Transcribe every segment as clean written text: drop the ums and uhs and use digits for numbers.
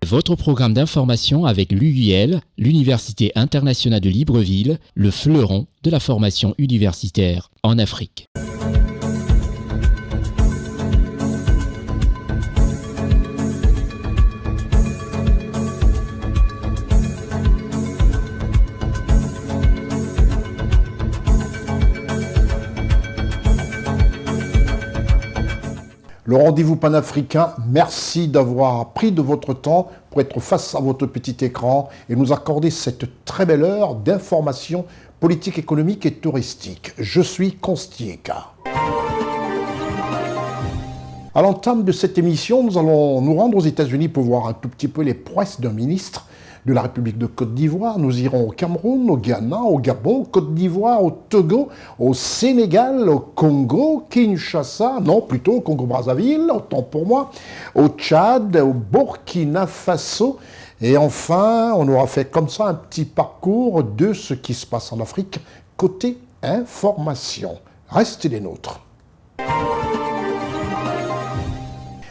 Votre programme d'information avec l'UIL, l'Université internationale de Libreville, le fleuron de la formation universitaire en Afrique. Le rendez-vous panafricain, merci d'avoir pris de votre temps pour être face à votre petit écran et nous accorder cette très belle heure d'information politique, économique et touristique. Je suis Constieka. À l'entame de cette émission, nous allons nous rendre aux États-Unis pour voir un tout petit peu les prouesses d'un ministre de la République de Côte d'Ivoire. Nous irons au Cameroun, au Ghana, au Gabon, Côte d'Ivoire, au Togo, au Sénégal, au Congo, Kinshasa, non, plutôt au Congo-Brazzaville, autant pour moi, au Tchad, au Burkina Faso. Et enfin, on aura fait comme ça un petit parcours de ce qui se passe en Afrique, côté information. Restez les nôtres.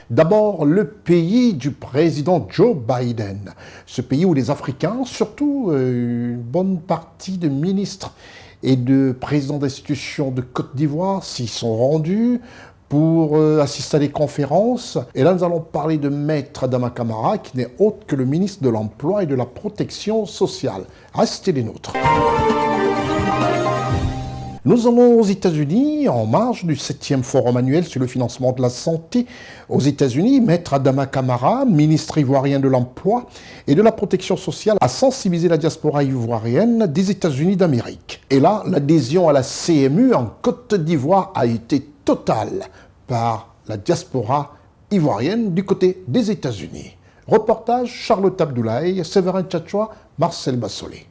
D'abord, le pays du président Joe Biden. Ce pays où les Africains, surtout une bonne partie de ministres et de présidents d'institutions de Côte d'Ivoire, s'y sont rendus pour assister à des conférences. Et là, nous allons parler de Maître Adama Camara, qui n'est autre que le ministre de l'Emploi et de la Protection sociale. Restez les nôtres. Nous allons aux États-Unis, en marge du 7e Forum annuel sur le financement de la santé. Aux États-Unis, Maître Adama Camara, ministre ivoirien de l'Emploi et de la Protection sociale, a sensibilisé la diaspora ivoirienne des États-Unis d'Amérique. Et là, l'adhésion à la CMU en Côte d'Ivoire a été totale par la diaspora ivoirienne du côté des États-Unis. Reportage Charlotte Abdoulaye, Séverin Tchatchoua, Marcel Bassolé.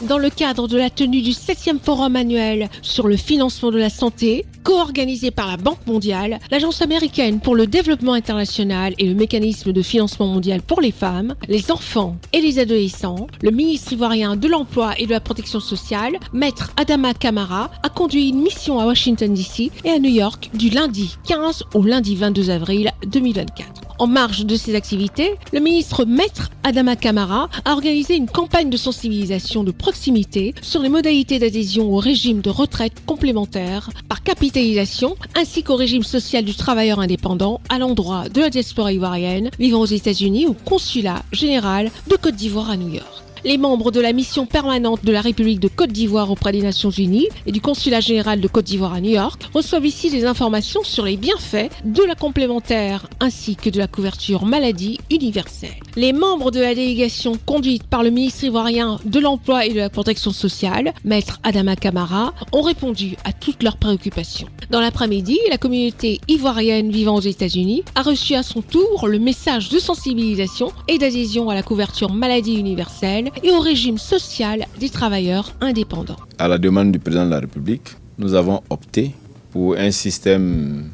Dans le cadre de la tenue du 7e Forum annuel sur le financement de la santé, co-organisé par la Banque mondiale, l'Agence américaine pour le développement international et le mécanisme de financement mondial pour les femmes, les enfants et les adolescents, le ministre ivoirien de l'Emploi et de la Protection sociale, Maître Adama Camara, a conduit une mission à Washington DC et à New York du lundi 15 au lundi 22 avril 2024. En marge de ces activités, le ministre Maître Adama Camara a organisé une campagne de sensibilisation de proximité sur les modalités d'adhésion au régime de retraite complémentaire par capitalisation ainsi qu'au régime social du travailleur indépendant à l'endroit de la diaspora ivoirienne vivant aux États-Unis au consulat général de Côte d'Ivoire à New York. Les membres de la mission permanente de la République de Côte d'Ivoire auprès des Nations Unies et du Consulat général de Côte d'Ivoire à New York reçoivent ici des informations sur les bienfaits de la complémentaire ainsi que de la couverture maladie universelle. Les membres de la délégation conduite par le ministre ivoirien de l'Emploi et de la Protection sociale, Maître Adama Camara, ont répondu à toutes leurs préoccupations. Dans l'après-midi, la communauté ivoirienne vivant aux États-Unis a reçu à son tour le message de sensibilisation et d'adhésion à la couverture maladie universelle et au régime social des travailleurs indépendants. À la demande du président de la République, nous avons opté pour un système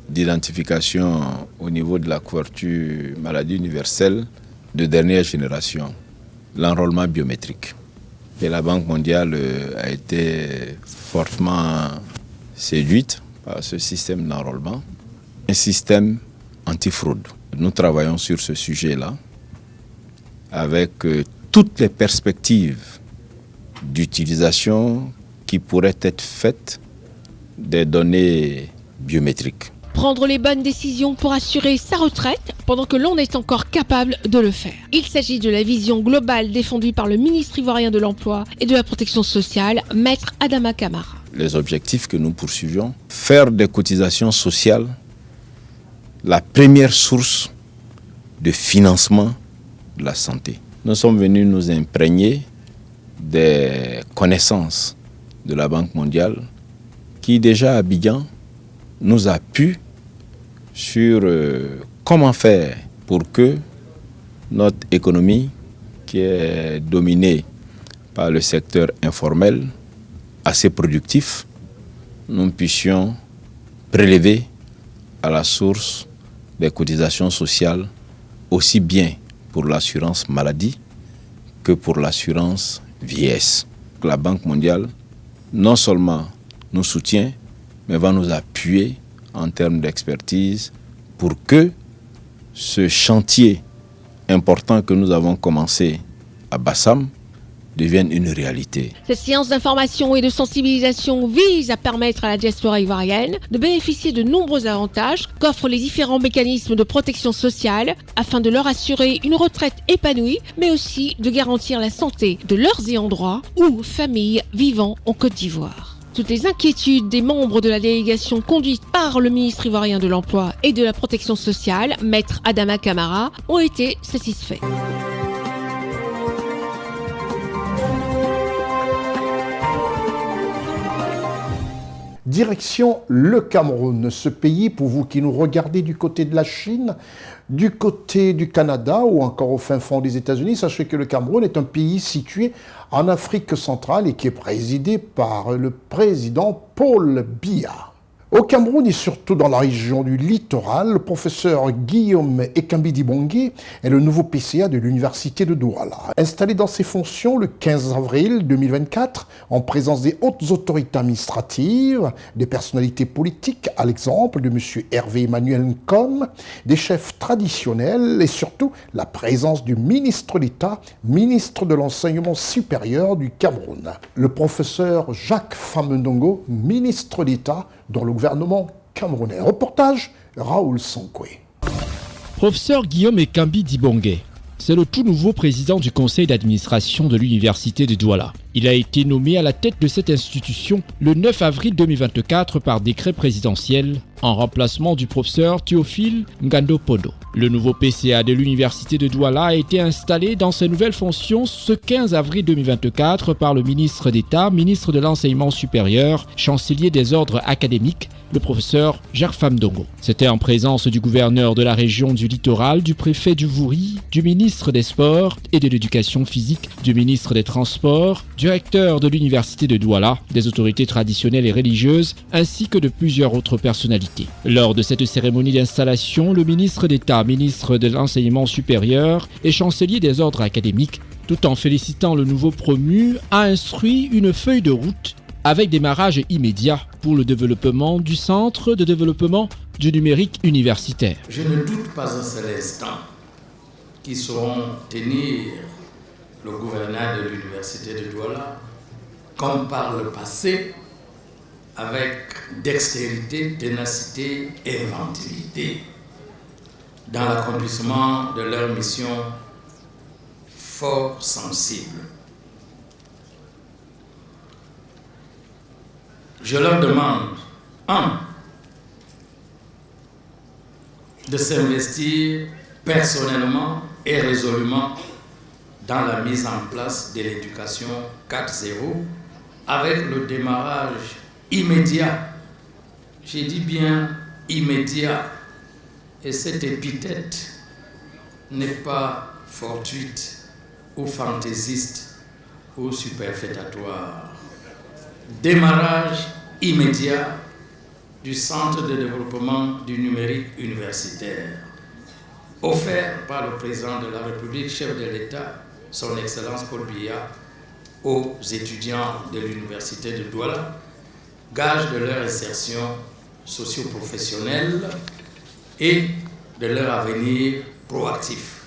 d'identification au niveau de la couverture maladie universelle de dernière génération, l'enrôlement biométrique. Et la Banque mondiale a été fortement séduite par ce système d'enrôlement, un système antifraude. Nous travaillons sur ce sujet-là avec toutes les perspectives d'utilisation qui pourraient être faites des données biométriques. Prendre les bonnes décisions pour assurer sa retraite pendant que l'on est encore capable de le faire. Il s'agit de la vision globale défendue par le ministre ivoirien de l'Emploi et de la Protection sociale, Maître Adama Camara. Les objectifs que nous poursuivions, faire des cotisations sociales la première source de financement de la santé. Nous sommes venus nous imprégner des connaissances de la Banque mondiale qui déjà à Abidjan nous appuie sur comment faire pour que notre économie, qui est dominée par le secteur informel, assez productif, nous puissions prélever à la source des cotisations sociales aussi bien pour l'assurance maladie que pour l'assurance vieillesse. La Banque mondiale non seulement nous soutient, mais va nous appuyer en termes d'expertise pour que ce chantier important que nous avons commencé à Bassam devienne une réalité. Cette séance d'information et de sensibilisation vise à permettre à la diaspora ivoirienne de bénéficier de nombreux avantages qu'offrent les différents mécanismes de protection sociale afin de leur assurer une retraite épanouie, mais aussi de garantir la santé de leurs ayants droit ou familles vivant en Côte d'Ivoire. Toutes les inquiétudes des membres de la délégation conduite par le ministre ivoirien de l'Emploi et de la Protection sociale, Maître Adama Camara, ont été satisfaites. Direction le Cameroun, ce pays, pour vous qui nous regardez du côté de la Chine, du côté du Canada ou encore au fin fond des États-Unis, sachez que le Cameroun est un pays situé en Afrique centrale et qui est présidé par le président Paul Biya. Au Cameroun et surtout dans la région du littoral, le professeur Guillaume Ekambi Dibongué est le nouveau PCA de l'université de Douala. Installé dans ses fonctions le 15 avril 2024, en présence des hautes autorités administratives, des personnalités politiques, à l'exemple de M. Hervé Emmanuel Nkom, des chefs traditionnels et surtout la présence du ministre d'État, ministre de l'Enseignement supérieur du Cameroun. Le professeur Jacques Famendongo, ministre d'État dans le gouvernement camerounais. Reportage, Raoul Sonkwe. Professeur Guillaume Ekambi Dibongué, c'est le tout nouveau président du conseil d'administration de l'université de Douala. Il a été nommé à la tête de cette institution le 9 avril 2024 par décret présidentiel en remplacement du professeur Théophile Ngando Podo. Le nouveau PCA de l'université de Douala a été installé dans ses nouvelles fonctions ce 15 avril 2024 par le ministre d'État, ministre de l'Enseignement supérieur, chancelier des ordres académiques, le professeur Jacques Famendongo. C'était en présence du gouverneur de la région du littoral, du préfet du Vouri, du ministre des Sports et de l'Éducation physique, du ministre des Transports, du recteur de l'université de Douala, des autorités traditionnelles et religieuses, ainsi que de plusieurs autres personnalités. Lors de cette cérémonie d'installation, le ministre d'État, ministre de l'Enseignement supérieur et chancelier des ordres académiques, tout en félicitant le nouveau promu, a instruit une feuille de route avec démarrage immédiat pour le développement du Centre de développement du numérique universitaire. Je ne doute pas un seul instant qu'ils sauront tenir le gouverneur de l'université de Douala, comme par le passé, avec dextérité, ténacité et inventivité, dans l'accomplissement de leur mission fort sensible. Je leur demande, 1. de s'investir personnellement et résolument dans la mise en place de l'éducation 4.0 avec le démarrage immédiat, j'ai dit bien immédiat, et cette épithète n'est pas fortuite ou fantaisiste ou superfétatoire. Démarrage immédiat du Centre de développement du numérique universitaire, offert par le président de la République, chef de l'État, son Excellence Paul Biya, aux étudiants de l'université de Douala, gage de leur insertion socio-professionnelle et de leur avenir proactif.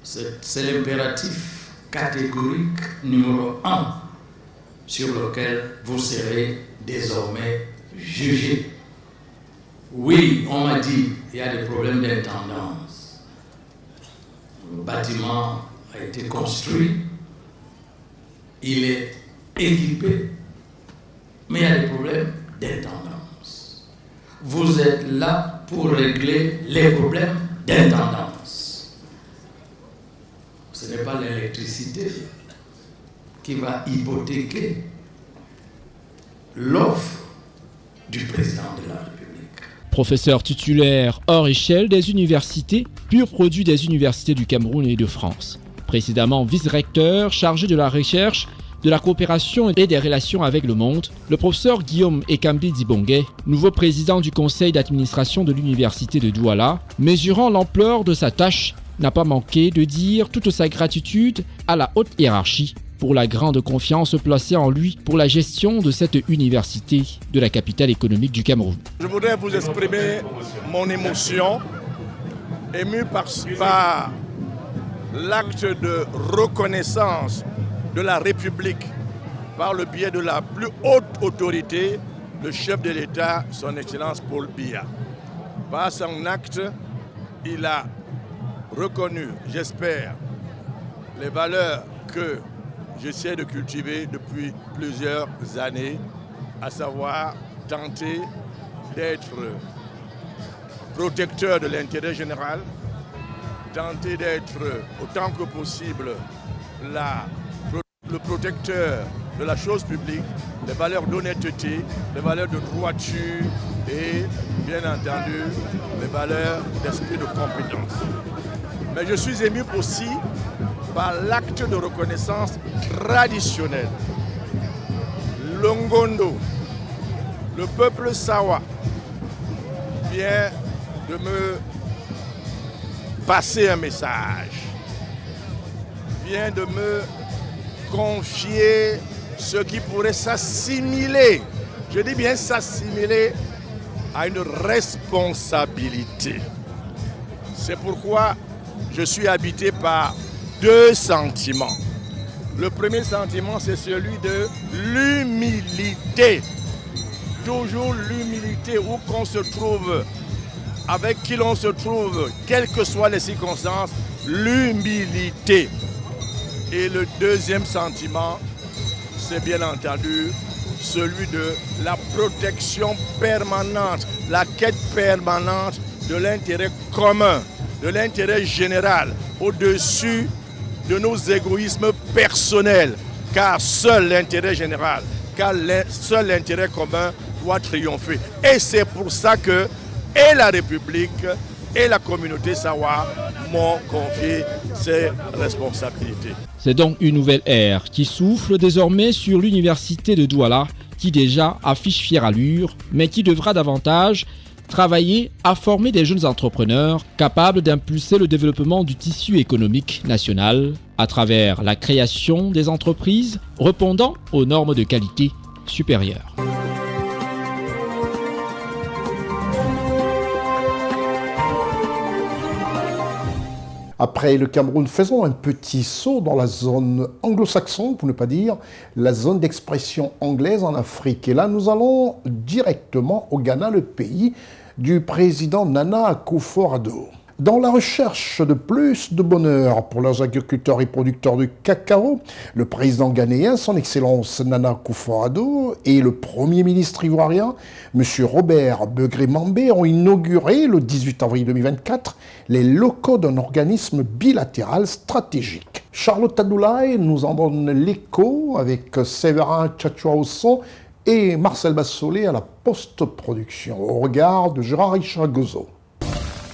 C'est l'impératif catégorique numéro 1 sur lequel vous serez désormais jugé. Oui, on m'a dit qu'il y a des problèmes d'intendance. Le bâtiment a été construit, il est équipé, mais il y a des problèmes d'intendance. Vous êtes là pour régler les problèmes d'intendance. Ce n'est pas l'électricité qui va hypothéquer l'offre du président de la République. Professeur titulaire hors échelle des universités, pur produit des universités du Cameroun et de France. Précédemment vice-recteur chargé de la recherche de la coopération et des relations avec le monde, le professeur Guillaume Ekambi Dibongue, nouveau président du conseil d'administration de l'université de Douala, mesurant l'ampleur de sa tâche, n'a pas manqué de dire toute sa gratitude à la haute hiérarchie pour la grande confiance placée en lui pour la gestion de cette université de la capitale économique du Cameroun. Je voudrais vous exprimer mon émotion, ému par l'acte de reconnaissance de la République par le biais de la plus haute autorité, le chef de l'État, son Excellence Paul Biya. Par son acte, il a reconnu, j'espère, les valeurs que j'essaie de cultiver depuis plusieurs années, à savoir tenter d'être protecteur de l'intérêt général, tenter d'être autant que possible le protecteur de la chose publique, les valeurs d'honnêteté, les valeurs de droiture et, bien entendu, les valeurs d'esprit de compétence. Mais je suis ému aussi par l'acte de reconnaissance traditionnel. Longondo, le peuple Sawa, vient de me passer un message, vient de me confier ce qui pourrait s'assimiler, je dis bien s'assimiler, à une responsabilité. C'est pourquoi je suis habité par deux sentiments. Le premier sentiment, c'est celui de l'humilité. Toujours l'humilité, où qu'on se trouve, avec qui l'on se trouve, quelles que soient les circonstances, l'humilité. Et le deuxième sentiment, c'est bien entendu celui de la protection permanente, la quête permanente de l'intérêt commun, de l'intérêt général, au-dessus de nos égoïsmes personnels, car seul l'intérêt général, car seul l'intérêt commun doit triompher. Et c'est pour ça que et la République et la communauté Sawa m'ont confié ces responsabilités. C'est donc une nouvelle ère qui souffle désormais sur l'université de Douala, qui déjà affiche fière allure, mais qui devra davantage travailler à former des jeunes entrepreneurs capables d'impulser le développement du tissu économique national à travers la création des entreprises répondant aux normes de qualité supérieures. Après le Cameroun, faisons un petit saut dans la zone anglo-saxonne, pour ne pas dire la zone d'expression anglaise en Afrique. Et là, nous allons directement au Ghana, le pays du président Nana Akufo-Addo. Dans la recherche de plus de bonheur pour leurs agriculteurs et producteurs de cacao, le président ghanéen, son Excellence Nana Akufo-Addo, et le Premier ministre ivoirien, M. Robert Begré-Mambé, ont inauguré le 18 avril 2024 les locaux d'un organisme bilatéral stratégique. Charlotte Adoulaye nous en donne l'écho avec Séverin Tchatchoaoson et Marcel Bassolé à la post-production, au regard de Gérard Richard Gozo.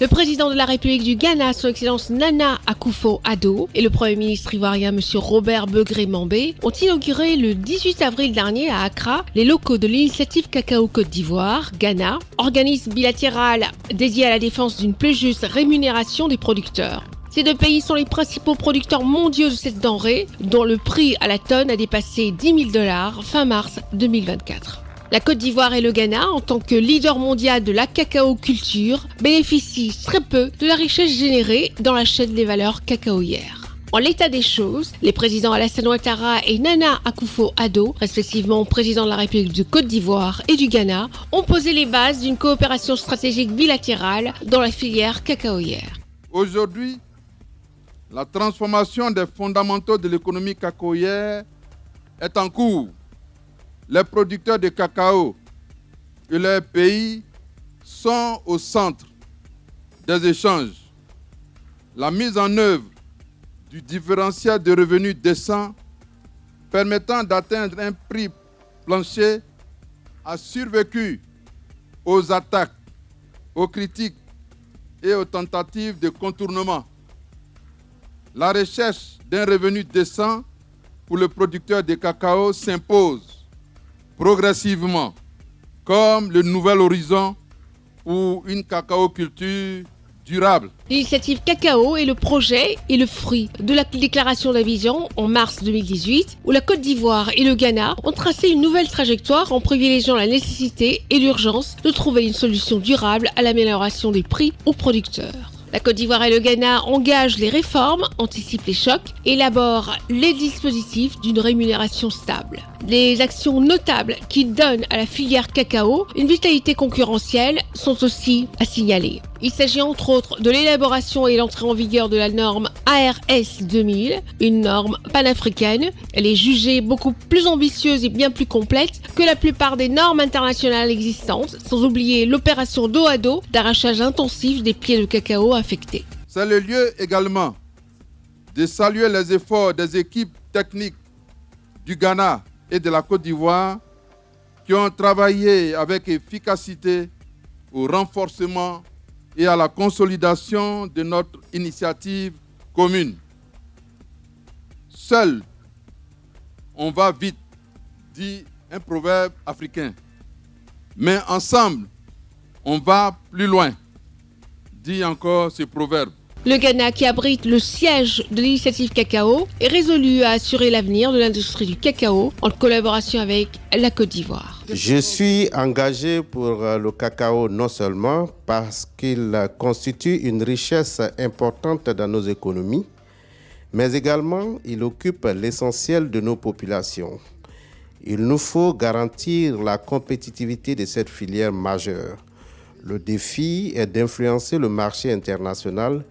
Le président de la République du Ghana, son Excellence Nana Akufo-Addo, et le Premier ministre ivoirien, M. Robert Begré-Mambé, ont inauguré le 18 avril dernier à Accra les locaux de l'initiative Cacao Côte d'Ivoire, Ghana, organisme bilatéral dédié à la défense d'une plus juste rémunération des producteurs. Ces deux pays sont les principaux producteurs mondiaux de cette denrée, dont le prix à la tonne a dépassé $10 000 fin mars 2024. La Côte d'Ivoire et le Ghana, en tant que leader mondial de la cacao-culture, bénéficient très peu de la richesse générée dans la chaîne des valeurs cacaoyères. En l'état des choses, les présidents Alassane Ouattara et Nana Akufo-Addo, respectivement président de la République de Côte d'Ivoire et du Ghana, ont posé les bases d'une coopération stratégique bilatérale dans la filière cacaoyère. Aujourd'hui, la transformation des fondamentaux de l'économie cacaoyère est en cours. Les producteurs de cacao et leurs pays sont au centre des échanges. La mise en œuvre du différentiel de revenus décent permettant d'atteindre un prix plancher a survécu aux attaques, aux critiques et aux tentatives de contournement. La recherche d'un revenu décent pour le producteur de cacao s'impose progressivement comme le nouvel horizon pour une cacaoculture durable. L'initiative Cacao est le projet et le fruit de la déclaration d'Abidjan en mars 2018, où la Côte d'Ivoire et le Ghana ont tracé une nouvelle trajectoire en privilégiant la nécessité et l'urgence de trouver une solution durable à l'amélioration des prix aux producteurs. La Côte d'Ivoire et le Ghana engagent les réformes, anticipent les chocs, élaborent les dispositifs d'une rémunération stable. Des actions notables qui donnent à la filière cacao une vitalité concurrentielle sont aussi à signaler. Il s'agit entre autres de l'élaboration et l'entrée en vigueur de la norme ARS 2000, une norme panafricaine. Elle est jugée beaucoup plus ambitieuse et bien plus complète que la plupart des normes internationales existantes, sans oublier l'opération dos à dos d'arrachage intensif des pieds de cacao affectés. C'est le lieu également de saluer les efforts des équipes techniques du Ghana et de la Côte d'Ivoire qui ont travaillé avec efficacité au renforcement et à la consolidation de notre initiative commune. Seul, on va vite, dit un proverbe africain. Mais ensemble, on va plus loin, dit encore ce proverbe. Le Ghana, qui abrite le siège de l'initiative Cacao, est résolu à assurer l'avenir de l'industrie du cacao en collaboration avec la Côte d'Ivoire. Je suis engagé pour le cacao non seulement parce qu'il constitue une richesse importante dans nos économies, mais également il occupe l'essentiel de nos populations. Il nous faut garantir la compétitivité de cette filière majeure. Le défi est d'influencer le marché international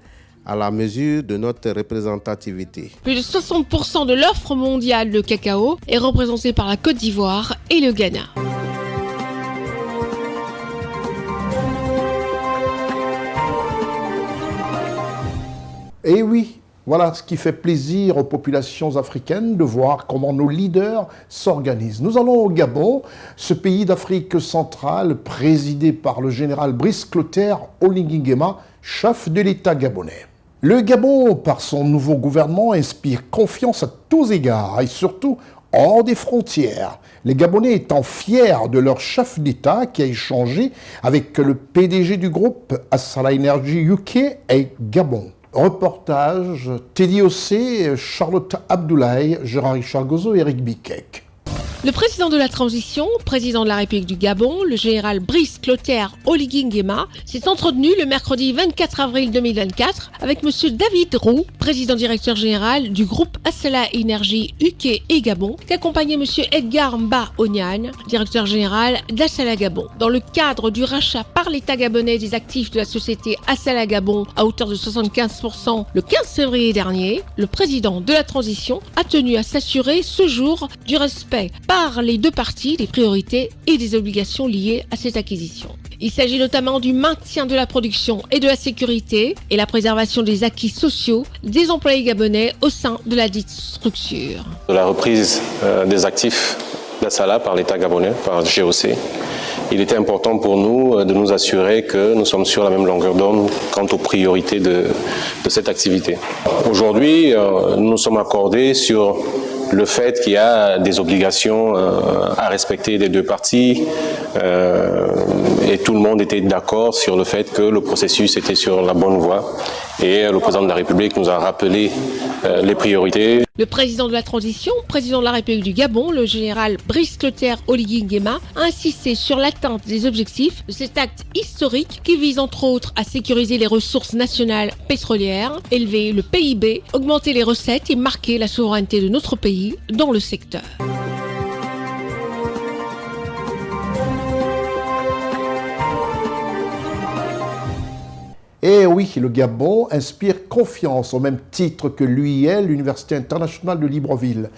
à la mesure de notre représentativité. Plus de 60% de l'offre mondiale de cacao est représentée par la Côte d'Ivoire et le Ghana. Et oui, voilà ce qui fait plaisir aux populations africaines de voir comment nos leaders s'organisent. Nous allons au Gabon, ce pays d'Afrique centrale présidé par le général Brice Clotaire Oligui Nguema, chef de l'État gabonais. Le Gabon, par son nouveau gouvernement, inspire confiance à tous égards et surtout hors des frontières. Les Gabonais étant fiers de leur chef d'État qui a échangé avec le PDG du groupe Assala Energy UK et Gabon. Reportage Teddy Ossé, Charlotte Abdoulaye, Gérard Richard Gozo et Eric Bikek. Le président de la transition, président de la République du Gabon, le général Brice Clotaire Oligui Nguema, s'est entretenu le mercredi 24 avril 2024 avec M. David Roux, président directeur général du groupe Assala Energy UK et Gabon, qui accompagnait M. Edgar Mba Onyan, directeur général d'Assala Gabon. Dans le cadre du rachat par l'État gabonais des actifs de la société Assala Gabon à hauteur de 75% le 15 février dernier, le président de la transition a tenu à s'assurer ce jour du respect par les deux parties des priorités et des obligations liées à cette acquisition. Il s'agit notamment du maintien de la production et de la sécurité et la préservation des acquis sociaux des employés gabonais au sein de la dite structure. La reprise des actifs d'Assala par l'État gabonais, par GOC, il était important pour nous de nous assurer que nous sommes sur la même longueur d'onde quant aux priorités de cette activité. Aujourd'hui, nous nous sommes accordés sur le fait qu'il y a des obligations à respecter des deux parties et tout le monde était d'accord sur le fait que le processus était sur la bonne voie et le président de la République nous a rappelé les priorités. Le président de la transition, président de la République du Gabon, le général Brice Clotaire Oligui Nguema, a insisté sur l'atteinte des objectifs de cet acte historique qui vise entre autres à sécuriser les ressources nationales pétrolières, élever le PIB, augmenter les recettes et marquer la souveraineté de notre pays dans le secteur. Et oui, le Gabon inspire confiance au même titre que l'UIL, l'Université internationale de Libreville.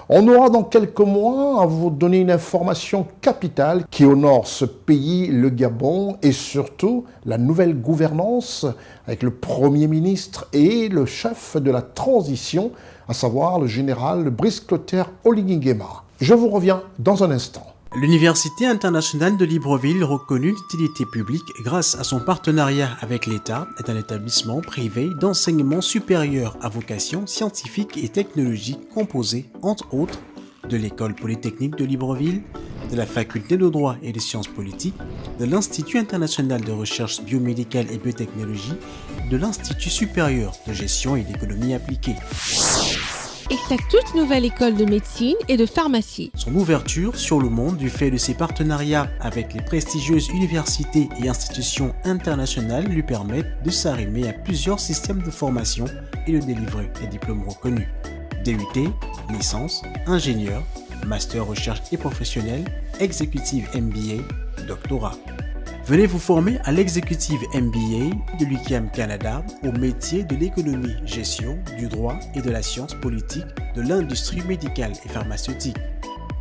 On aura dans quelques mois à vous donner une information capitale qui honore ce pays, le Gabon, et surtout la nouvelle gouvernance avec le Premier ministre et le chef de la transition, à savoir le général Brice Clotaire Oligui Nguema. Je vous reviens dans un instant. L'Université internationale de Libreville, reconnue d'utilité publique grâce à son partenariat avec l'État, est un établissement privé d'enseignement supérieur à vocation scientifique et technologique composé, entre autres, de l'École polytechnique de Libreville, de la Faculté de droit et de sciences politiques, de l'Institut international de recherche biomédicale et biotechnologie, de l'Institut supérieur de gestion et d'économie appliquée. Et sa toute nouvelle école de médecine et de pharmacie. Son ouverture sur le monde du fait de ses partenariats avec les prestigieuses universités et institutions internationales lui permettent de s'arrimer à plusieurs systèmes de formation et de délivrer des diplômes reconnus. DUT, licence, ingénieur, master recherche et professionnel, exécutive MBA, doctorat. Venez vous former à l'exécutive MBA de l'UQAM Canada au métier de l'économie, gestion, du droit et de la science politique de l'industrie médicale et pharmaceutique.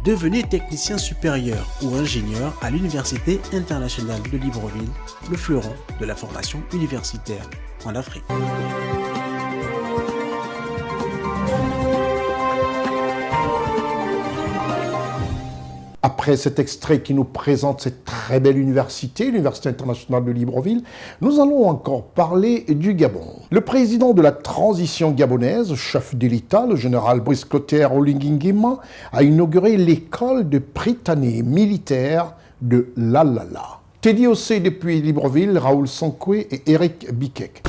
Devenez technicien supérieur ou ingénieur à l'Université internationale de Libreville, le fleuron de la formation universitaire en Afrique. Après cet extrait qui nous présente cette très belle université, l'Université internationale de Libreville, nous allons encore parler du Gabon. Le président de la transition gabonaise, chef de l'État, le général Brice Clotaire Oligui Nguema, a inauguré l'école de Prytanée militaire de Lalala. Teddy Ossé depuis Libreville, Raoul Sankoué et Eric Bikek.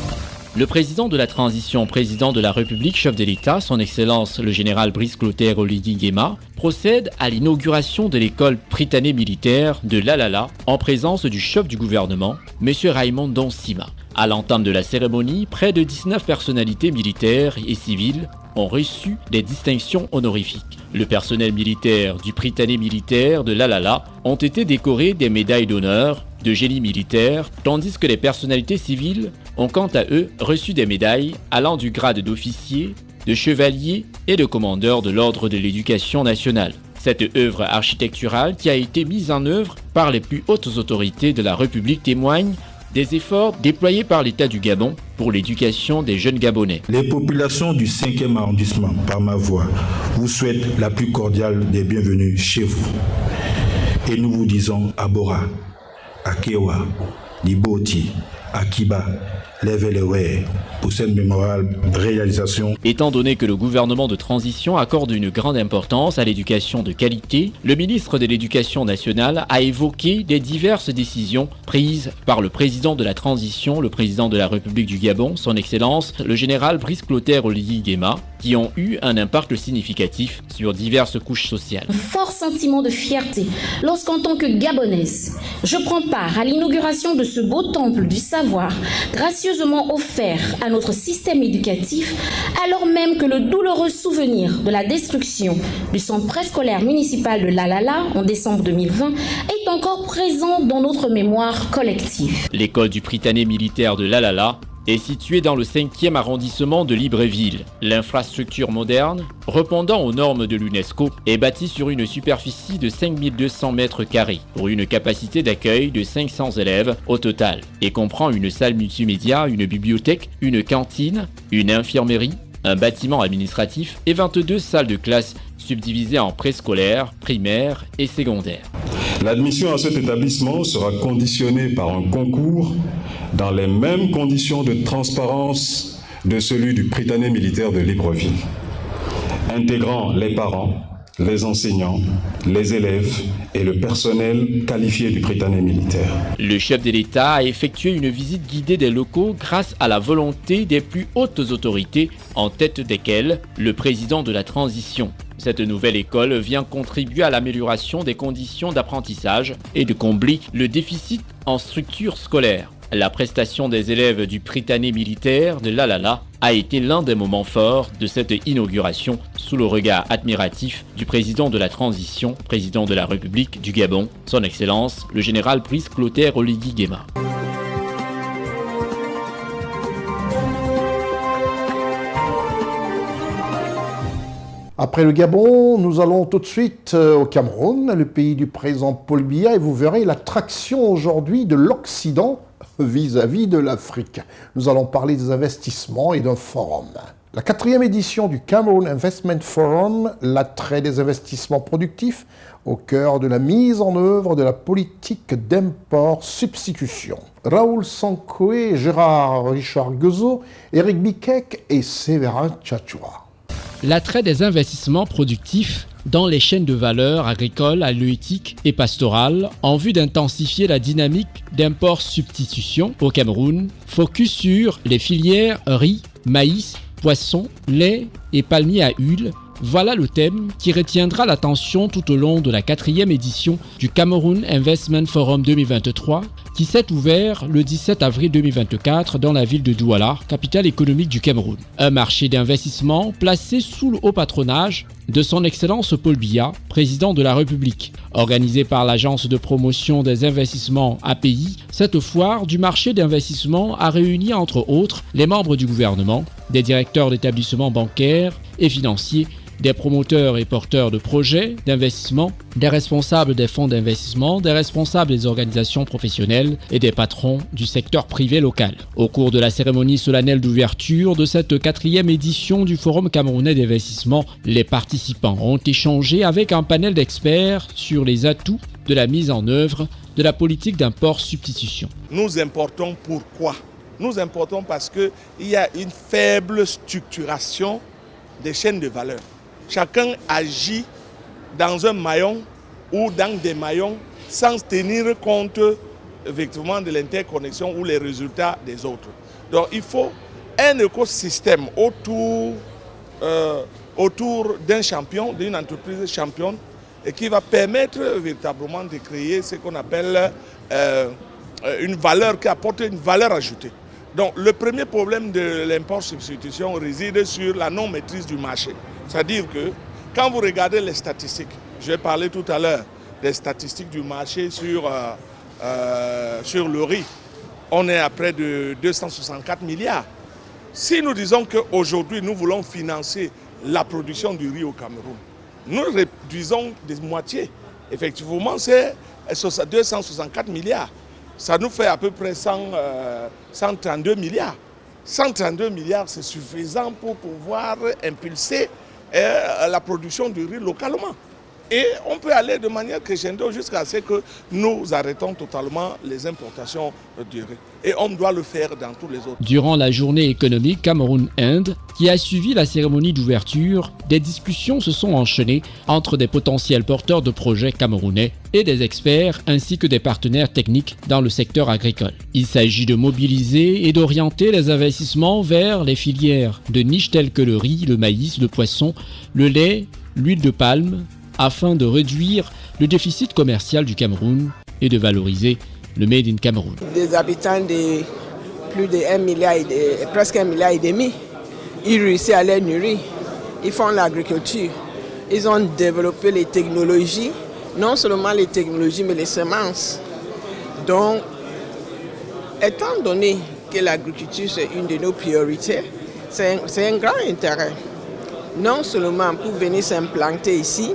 Le président de la transition, président de la République, chef de l'État, son Excellence le général Brice Clotaire Oligui Nguema, procède à l'inauguration de l'école Prytanée militaire de Lalala en présence du chef du gouvernement, M. Raymond Donsima. À l'entame de la cérémonie, près de 19 personnalités militaires et civiles ont reçu des distinctions honorifiques. Le personnel militaire du Prytanée militaire de Lalala ont été décorés des médailles d'honneur de génie militaire, tandis que les personnalités civiles ont quant à eux reçu des médailles allant du grade d'officier, de chevalier et de commandeur de l'ordre de l'éducation nationale. Cette œuvre architecturale qui a été mise en œuvre par les plus hautes autorités de la République témoigne des efforts déployés par l'État du Gabon pour l'éducation des jeunes Gabonais. Les populations du 5e arrondissement, par ma voix, vous souhaitent la plus cordiale des bienvenues chez vous. Et nous vous disons à Bora, à Kewa, Liboti, à Kiba, Levelewe, pour cette mémorable réalisation. Étant donné que le gouvernement de transition accorde une grande importance à l'éducation de qualité, le ministre de l'Éducation nationale a évoqué les diverses décisions prises par le président de la transition, le président de la République du Gabon, son Excellence, le général Brice Clotaire Oligui Nguema, qui ont eu un impact significatif sur diverses couches sociales. Un fort sentiment de fierté lorsqu'en tant que Gabonaise, je prends part à l'inauguration de ce beau temple du savoir, gracieusement offert à notre système éducatif, alors même que le douloureux souvenir de la destruction du centre préscolaire municipal de Lalala en décembre 2020 est encore présent dans notre mémoire collective. L'école du Prytanée militaire de Lalala est située dans le 5e arrondissement de Libreville. L'infrastructure moderne, répondant aux normes de l'UNESCO, est bâtie sur une superficie de 5200 mètres carrés pour une capacité d'accueil de 500 élèves au total et comprend une salle multimédia, une bibliothèque, une cantine, une infirmerie, un bâtiment administratif et 22 salles de classe subdivisées en préscolaire, primaire et secondaire. L'admission à cet établissement sera conditionnée par un concours dans les mêmes conditions de transparence de celui du Prytanée militaire de Libreville, intégrant les parents, les enseignants, les élèves et le personnel qualifié du Prytanée militaire. Le chef de l'État a effectué une visite guidée des locaux grâce à la volonté des plus hautes autorités, en tête desquelles le président de la transition. Cette nouvelle école vient contribuer à l'amélioration des conditions d'apprentissage et de combler le déficit en structure scolaire. La prestation des élèves du Prytanée militaire de Lalala a été l'un des moments forts de cette inauguration sous le regard admiratif du président de la transition, président de la République du Gabon, son Excellence, le général Brice Clotaire Oligui Nguema. Après le Gabon, nous allons tout de suite au Cameroun, le pays du président Paul Biya, et vous verrez l'attraction aujourd'hui de l'Occident vis-à-vis de l'Afrique. Nous allons parler des investissements et d'un forum. La 4e édition du Cameroon Investment Forum, l'attrait des investissements productifs au cœur de la mise en œuvre de la politique d'import-substitution. Raoul Sankoué, Gérard Richard Guezo, Éric Biquek et Séverin Tchatchoua. L'attrait des investissements productifs dans les chaînes de valeur agricoles, halieutiques et pastorales en vue d'intensifier la dynamique d'import-substitution au Cameroun, focus sur les filières riz, maïs, poisson, lait et palmiers à huile. Voilà le thème qui retiendra l'attention tout au long de la 4e édition du Cameroon Investment Forum 2023 qui s'est ouvert le 17 avril 2024 dans la ville de Douala, capitale économique du Cameroun. Un marché d'investissement placé sous le haut patronage de son Excellence Paul Biya, président de la République. Organisé par l'Agence de promotion des investissements API, cette foire du marché d'investissement a réuni entre autres les membres du gouvernement, des directeurs d'établissements bancaires et financiers, des promoteurs et porteurs de projets d'investissement, des responsables des fonds d'investissement, des responsables des organisations professionnelles et des patrons du secteur privé local. Au cours de la cérémonie solennelle d'ouverture de cette 4e édition du Forum camerounais d'investissement, les participants ont échangé avec un panel d'experts sur les atouts de la mise en œuvre de la politique d'import-substitution. Nous importons pourquoi ? Nous importons parce qu'il y a une faible structuration des chaînes de valeur. Chacun agit dans un maillon ou dans des maillons sans tenir compte effectivement de l'interconnexion ou les résultats des autres. Donc il faut un écosystème autour d'un champion, d'une entreprise championne et qui va permettre véritablement de créer ce qu'on appelle une valeur qui apporte une valeur ajoutée. Donc le premier problème de l'import-substitution réside sur la non-maîtrise du marché. C'est-à-dire que quand vous regardez les statistiques, je vais parler tout à l'heure des statistiques du marché sur le riz, on est à près de 264 milliards. Si nous disons qu'aujourd'hui nous voulons financer la production du riz au Cameroun, nous réduisons de moitié. Effectivement, c'est 264 milliards. Ça nous fait à peu près 132 milliards. 132 milliards, c'est suffisant pour pouvoir impulser la production du riz localement. Et on peut aller de manière crescendo jusqu'à ce que nous arrêtons totalement les importations du riz. Et on doit le faire dans tous les autres. Durant la journée économique Cameroun-Inde, qui a suivi la cérémonie d'ouverture, des discussions se sont enchaînées entre des potentiels porteurs de projets camerounais et des experts ainsi que des partenaires techniques dans le secteur agricole. Il s'agit de mobiliser et d'orienter les investissements vers les filières de niche telles que le riz, le maïs, le poisson, le lait, l'huile de palme, afin de réduire le déficit commercial du Cameroun et de valoriser le Made in Cameroun. Des habitants de plus de 1 milliard, presque 1,5 milliard, ils réussissent à les nourrir, ils font l'agriculture, ils ont développé les technologies, non seulement les technologies mais les semences. Donc, étant donné que l'agriculture c'est une de nos priorités, c'est un grand intérêt, non seulement pour venir s'implanter ici,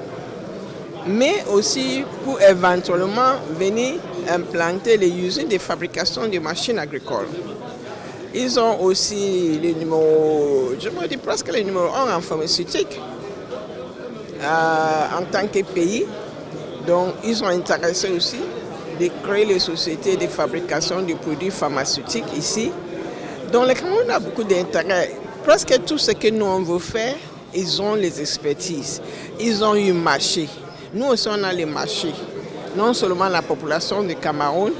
mais aussi pour éventuellement venir implanter les usines de fabrication de machines agricoles. Ils ont aussi le numéro, je me dis presque le numéro 1 en pharmaceutique en tant que pays. Donc ils sont intéressés aussi de créer les sociétés de fabrication de produits pharmaceutiques ici. Donc le Cameroun a beaucoup d'intérêt. Presque tout ce que nous on veut faire, ils ont les expertises, ils ont eu marché. Nous aussi, on a les marchés, non seulement la population du Cameroun,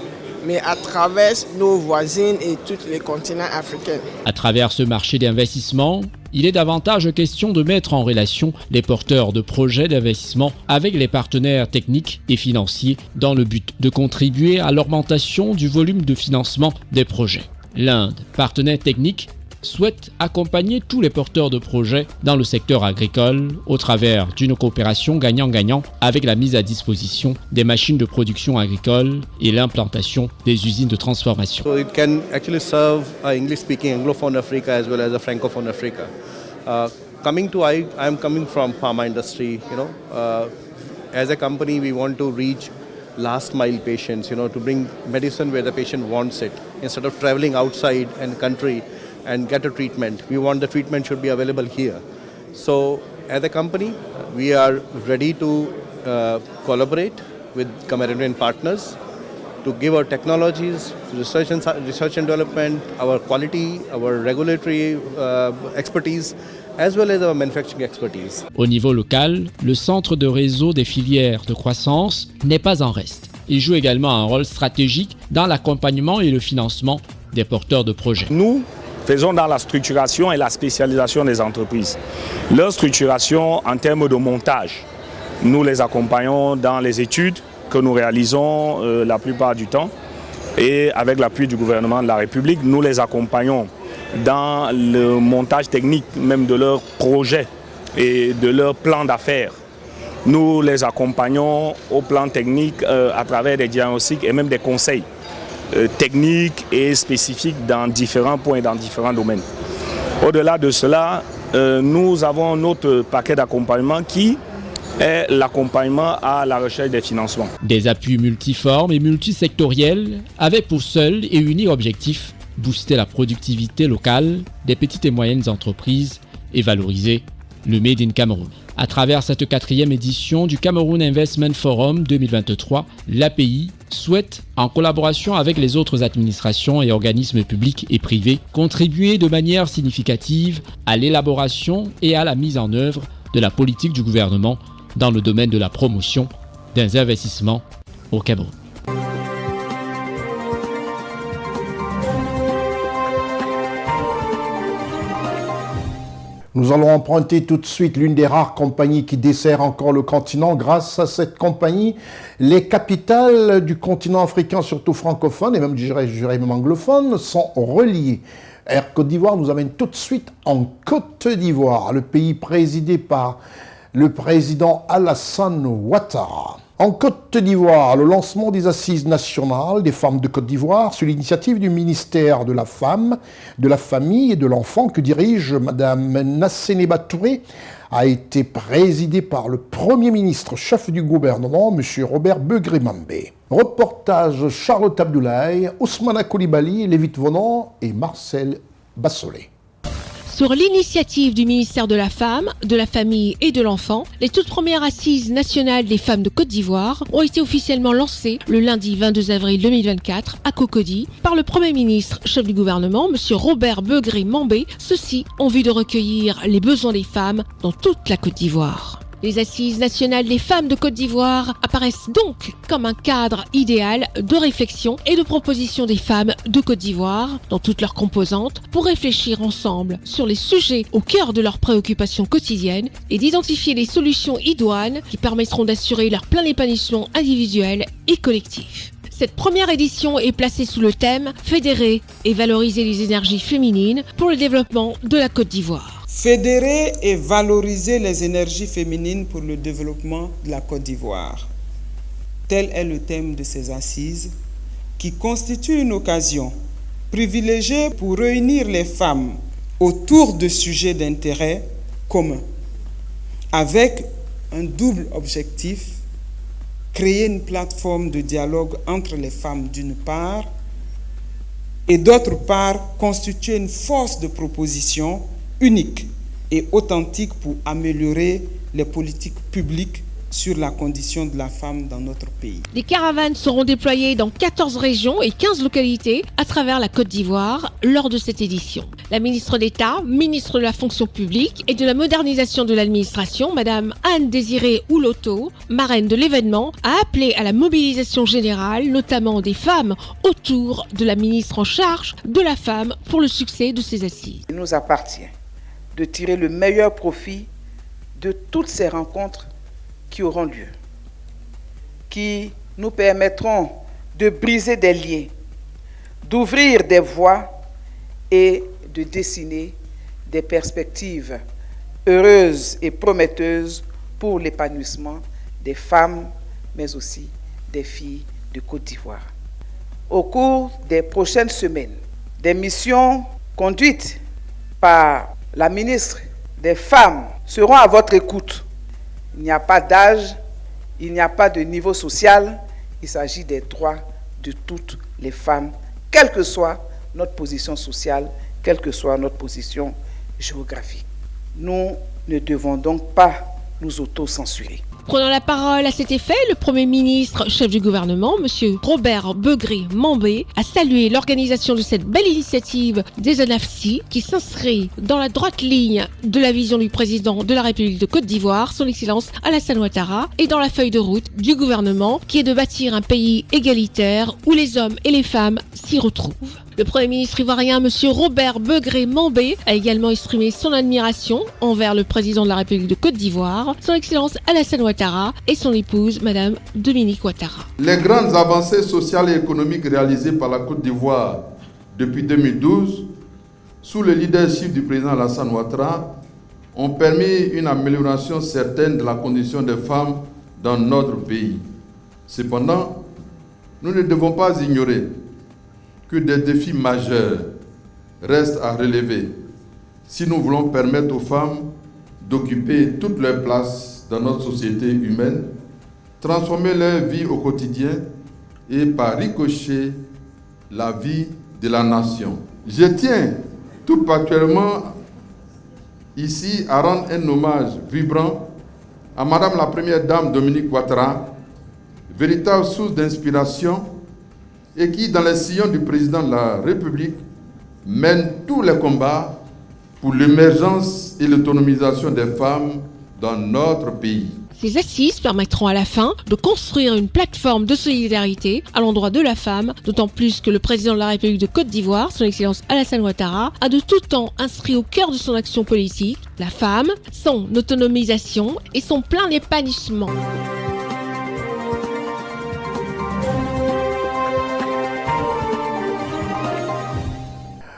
mais à travers nos voisines et tous les continents africains. À travers ce marché d'investissement, il est davantage question de mettre en relation les porteurs de projets d'investissement avec les partenaires techniques et financiers dans le but de contribuer à l'augmentation du volume de financement des projets. L'Inde, partenaire technique, souhaite accompagner tous les porteurs de projets dans le secteur agricole au travers d'une coopération gagnant-gagnant avec la mise à disposition des machines de production agricole et l'implantation des usines de transformation. So it can actually serve English-speaking Anglophone Africa as well as a Francophone Africa. I am coming from pharma industry. As a company, we want to reach last mile patients. To bring medicine where the patient wants it instead of traveling outside and country and get a treatment. We want the treatment should be available here. So as a company, we are ready to collaborate with Cameroonian partners to give our technologies, research and development, our quality, our regulatory expertise, as well as our manufacturing expertise. Au niveau local, le centre de réseau des filières de croissance n'est pas en reste. Il joue également un rôle stratégique dans l'accompagnement et le financement des porteurs de projets. Nous faisons dans la structuration et la spécialisation des entreprises. Leur structuration en termes de montage, nous les accompagnons dans les études que nous réalisons la plupart du temps. Et avec l'appui du gouvernement de la République, nous les accompagnons dans le montage technique même de leurs projets et de leurs plans d'affaires. Nous les accompagnons au plan technique à travers des diagnostics et même des conseils techniques et spécifiques dans différents points et dans différents domaines. Au-delà de cela, nous avons notre paquet d'accompagnement qui est l'accompagnement à la recherche des financements. Des appuis multiformes et multisectoriels avec pour seul et unique objectif booster la productivité locale des petites et moyennes entreprises et valoriser le Made in Cameroun. À travers cette 4e édition du Cameroun Investment Forum 2023, l'API souhaite, en collaboration avec les autres administrations et organismes publics et privés, contribuer de manière significative à l'élaboration et à la mise en œuvre de la politique du gouvernement dans le domaine de la promotion des investissements au Cameroun. Nous allons emprunter tout de suite l'une des rares compagnies qui dessert encore le continent. Grâce à cette compagnie, les capitales du continent africain, surtout francophone et même, je dirais même anglophone, sont reliées. Air Côte d'Ivoire nous amène tout de suite en Côte d'Ivoire, le pays présidé par le président Alassane Ouattara. En Côte d'Ivoire, le lancement des Assises nationales des femmes de Côte d'Ivoire sur l'initiative du ministère de la Femme, de la Famille et de l'Enfant que dirige Mme Nassénéba Touré a été présidé par le Premier ministre chef du gouvernement, M. Robert Begré-Mambé. Reportage Charlotte Abdoulaye, Ousmana Koulibaly, Lévite Vonan et Marcel Bassolé. Sur l'initiative du ministère de la Femme, de la Famille et de l'Enfant, les toutes premières assises nationales des femmes de Côte d'Ivoire ont été officiellement lancées le lundi 22 avril 2024 à Cocody par le Premier ministre chef du gouvernement, M. Robert Begré-Mambé, ceci en vue de recueillir les besoins des femmes dans toute la Côte d'Ivoire. Les Assises nationales des femmes de Côte d'Ivoire apparaissent donc comme un cadre idéal de réflexion et de proposition des femmes de Côte d'Ivoire dans toutes leurs composantes pour réfléchir ensemble sur les sujets au cœur de leurs préoccupations quotidiennes et d'identifier les solutions idoines qui permettront d'assurer leur plein épanouissement individuel et collectif. Cette première édition est placée sous le thème « Fédérer et valoriser les énergies féminines pour le développement de la Côte d'Ivoire ». Fédérer et valoriser les énergies féminines pour le développement de la Côte d'Ivoire. Tel est le thème de ces assises qui constituent une occasion privilégiée pour réunir les femmes autour de sujets d'intérêt commun, avec un double objectif: créer une plateforme de dialogue entre les femmes d'une part et d'autre part constituer une force de proposition unique et authentique pour améliorer les politiques publiques sur la condition de la femme dans notre pays. Des caravanes seront déployées dans 14 régions et 15 localités à travers la Côte d'Ivoire lors de cette édition. La ministre d'État, ministre de la fonction publique et de la modernisation de l'administration, Madame Anne-Désirée Ouloto, marraine de l'événement, a appelé à la mobilisation générale, notamment des femmes, autour de la ministre en charge de la femme pour le succès de ces assises. Il nous appartient de tirer le meilleur profit de toutes ces rencontres qui auront lieu, qui nous permettront de briser des liens, d'ouvrir des voies et de dessiner des perspectives heureuses et prometteuses pour l'épanouissement des femmes, mais aussi des filles de Côte d'Ivoire. Au cours des prochaines semaines, des missions conduites par la ministre des Femmes seront à votre écoute. Il n'y a pas d'âge, il n'y a pas de niveau social, il s'agit des droits de toutes les femmes, quelle que soit notre position sociale quelle que soit notre position géographique. Nous ne devons donc pas nous auto-censurer. Prenant la parole à cet effet, le Premier ministre, chef du gouvernement, M. Robert Begré-Mambé, a salué l'organisation de cette belle initiative des ANAFSI qui s'inscrit dans la droite ligne de la vision du président de la République de Côte d'Ivoire, son Excellence Alassane Ouattara, et dans la feuille de route du gouvernement qui est de bâtir un pays égalitaire où les hommes et les femmes s'y retrouvent. Le Premier ministre ivoirien, M. Robert Begré-Mambé, a également exprimé son admiration envers le président de la République de Côte d'Ivoire, son Excellence Alassane Ouattara, et son épouse, Mme Dominique Ouattara. Les grandes avancées sociales et économiques réalisées par la Côte d'Ivoire depuis 2012, sous le leadership du président Alassane Ouattara, ont permis une amélioration certaine de la condition des femmes dans notre pays. Cependant, nous ne devons pas ignorer que des défis majeurs restent à relever si nous voulons permettre aux femmes d'occuper toute leur place dans notre société humaine, transformer leur vie au quotidien et par ricochet la vie de la nation. Je tiens tout particulièrement ici à rendre un hommage vibrant à Madame la Première Dame Dominique Ouattara, véritable source d'inspiration et qui, dans les sillons du président de la République, mène tous les combats pour l'émergence et l'autonomisation des femmes dans notre pays. Ces assises permettront à la fin de construire une plateforme de solidarité à l'endroit de la femme, d'autant plus que le président de la République de Côte d'Ivoire, son Excellence Alassane Ouattara, a de tout temps inscrit au cœur de son action politique la femme, son autonomisation et son plein épanouissement.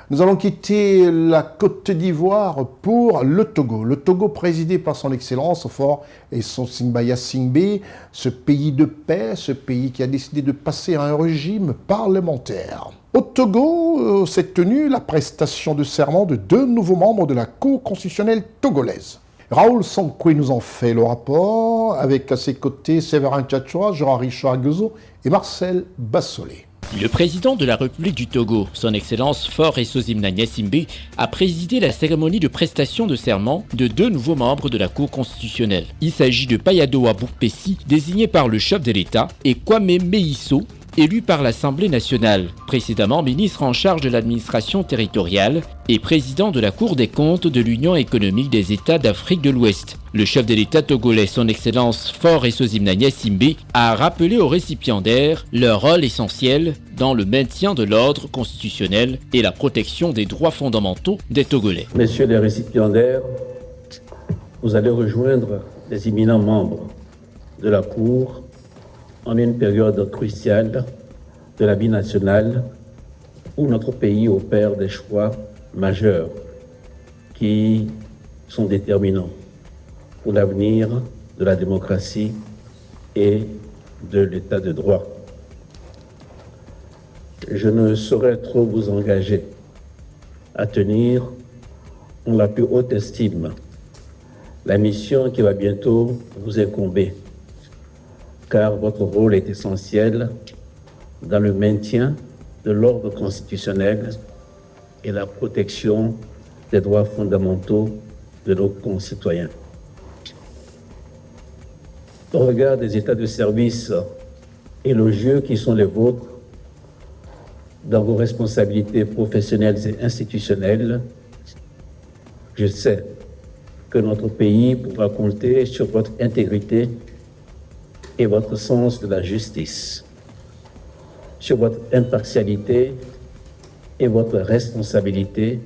Nous allons quitter la Côte d'Ivoire pour le Togo. Le Togo présidé par son Excellence Faure Essoufsi-Mayakindé, ce pays de paix, ce pays qui a décidé de passer à un régime parlementaire. Au Togo s'est tenue la prestation de serment de 2 nouveaux membres de la Cour constitutionnelle togolaise. Raoul Sankoué nous en fait le rapport, avec à ses côtés Séverin Tchatchoua, Jean-Richard Guezo et Marcel Bassolé. Le président de la République du Togo, son Excellence Faure Essoufsi-Mayakindé, a présidé la cérémonie de prestation de serment de 2 nouveaux membres de la Cour constitutionnelle. Il s'agit de Payado Aboukpessi, désigné par le chef de l'État, et Kwame Meisso, élu par l'Assemblée nationale, précédemment ministre en charge de l'administration territoriale et président de la Cour des comptes de l'Union économique des États d'Afrique de l'Ouest. Le chef de l'État togolais, son Excellence Faure Essoufsi-Mayakindé, a rappelé aux récipiendaires leur rôle essentiel dans le maintien de l'ordre constitutionnel et la protection des droits fondamentaux des Togolais. Messieurs les récipiendaires, vous allez rejoindre les éminents membres de la Cour en une période cruciale de la vie nationale où notre pays opère des choix majeurs qui sont déterminants pour l'avenir de la démocratie et de l'état de droit. Je ne saurais trop vous engager à tenir en la plus haute estime la mission qui va bientôt vous incomber, car votre rôle est essentiel dans le maintien de l'ordre constitutionnel et la protection des droits fondamentaux de nos concitoyens. Au regard des états de service élogieux qui sont les vôtres dans vos responsabilités professionnelles et institutionnelles, je sais que notre pays pourra compter sur votre intégrité et votre sens de la justice, sur votre impartialité et votre responsabilité,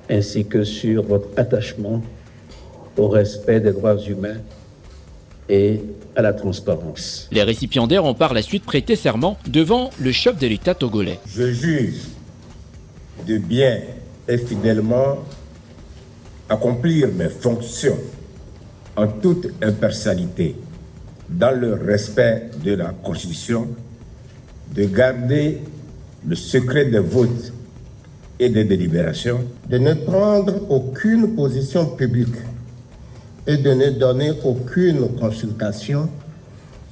ainsi que sur votre attachement au respect des droits humains et à la transparence. Les récipiendaires ont par la suite prêté serment devant le chef de l'État togolais. Je juge de bien et fidèlement accomplir mes fonctions en toute impartialité, dans le respect de la Constitution, de garder le secret des votes et des délibérations, de ne prendre aucune position publique et de ne donner aucune consultation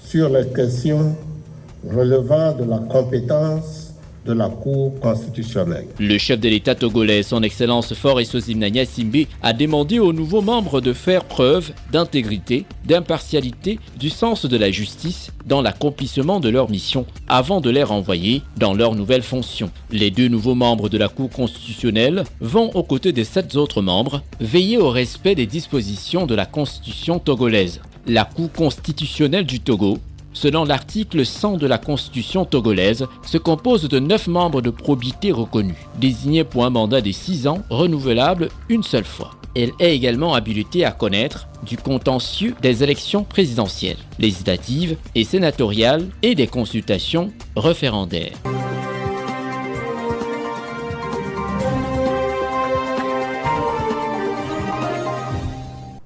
sur les questions relevant de la compétence de la Cour constitutionnelle. Le chef de l'État togolais, son Excellence Faure Essosimna Gnassingbé, a demandé aux nouveaux membres de faire preuve d'intégrité, d'impartialité, du sens de la justice dans l'accomplissement de leur mission avant de les renvoyer dans leurs nouvelles fonctions. Les 2 nouveaux membres de la Cour constitutionnelle vont, aux côtés des 7 autres membres, veiller au respect des dispositions de la Constitution togolaise. La Cour constitutionnelle du Togo, selon l'article 100 de la Constitution togolaise, se compose de 9 membres de probité reconnus, désignés pour un mandat de 6 ans, renouvelable une seule fois. Elle est également habilitée à connaître du contentieux des élections présidentielles, législatives et sénatoriales et des consultations référendaires.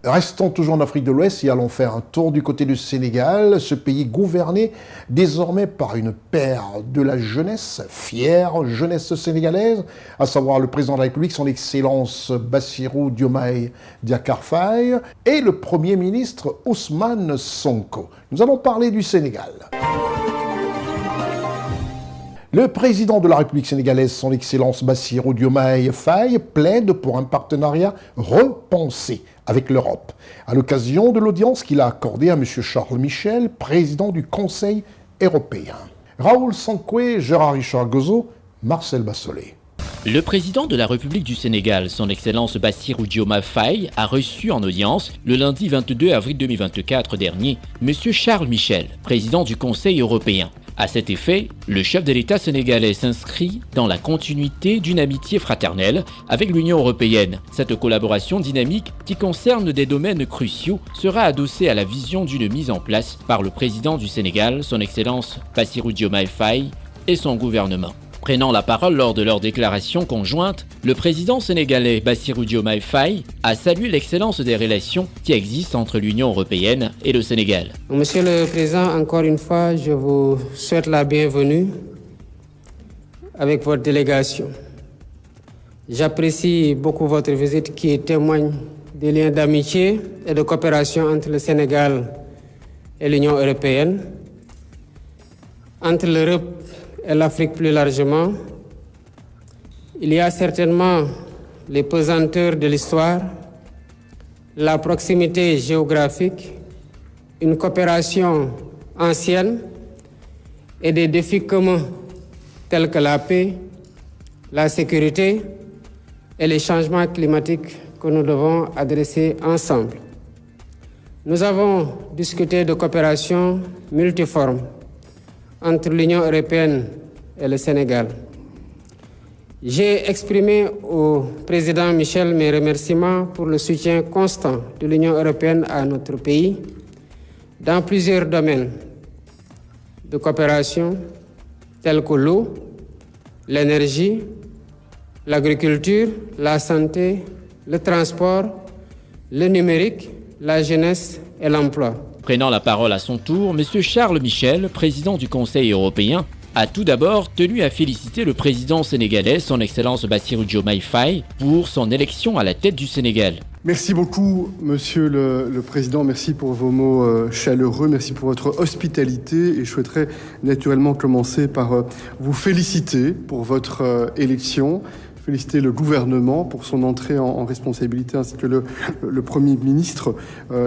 Restons toujours en Afrique de l'Ouest et allons faire un tour du côté du Sénégal, ce pays gouverné désormais par une paire de la jeunesse, fière jeunesse sénégalaise, à savoir le président de la République, son Excellence Bassirou Diomaye Diakhar Faye, et le Premier ministre Ousmane Sonko. Nous allons parler du Sénégal. Le président de la République sénégalaise, son Excellence Bassirou Diomaye Faye, plaide pour un partenariat repensé avec l'Europe, à l'occasion de l'audience qu'il a accordée à M. Charles Michel, président du Conseil européen. Raoul Sankoué, Gérard Richard Gozo, Marcel Bassolé. Le président de la République du Sénégal, son Excellence Bassirou Diomaye Faye, a reçu en audience, le lundi 22 avril 2024 dernier, M. Charles Michel, président du Conseil européen. À cet effet, le chef de l'État sénégalais s'inscrit dans la continuité d'une amitié fraternelle avec l'Union européenne. Cette collaboration dynamique, qui concerne des domaines cruciaux, sera adossée à la vision d'une mise en place par le président du Sénégal, son Excellence Bassirou Diomaye Faye, et son gouvernement. Prenant la parole lors de leur déclaration conjointe, le président sénégalais Bassirou Diomaye Faye a salué l'excellence des relations qui existent entre l'Union européenne et le Sénégal. Monsieur le Président, encore une fois, je vous souhaite la bienvenue avec votre délégation. J'apprécie beaucoup votre visite qui témoigne des liens d'amitié et de coopération entre le Sénégal et l'Union européenne, entre l'Europe et l'Afrique plus largement. Il y a certainement les pesanteurs de l'histoire, la proximité géographique, une coopération ancienne et des défis communs tels que la paix, la sécurité et les changements climatiques que nous devons adresser ensemble. Nous avons discuté de coopération multiforme entre l'Union européenne et le Sénégal. J'ai exprimé au président Michel mes remerciements pour le soutien constant de l'Union européenne à notre pays dans plusieurs domaines de coopération tels que l'eau, l'énergie, l'agriculture, la santé, le transport, le numérique, la jeunesse et l'emploi. Prenant la parole à son tour, M. Charles Michel, président du Conseil européen, a tout d'abord tenu à féliciter le président sénégalais, son Excellence Bassirou Diomaye Faye, pour son élection à la tête du Sénégal. Merci beaucoup, Monsieur le Président. Merci pour vos mots chaleureux. Merci pour votre hospitalité. Et je souhaiterais naturellement commencer par vous féliciter pour votre élection. Féliciter le gouvernement pour son entrée en responsabilité ainsi que le Premier ministre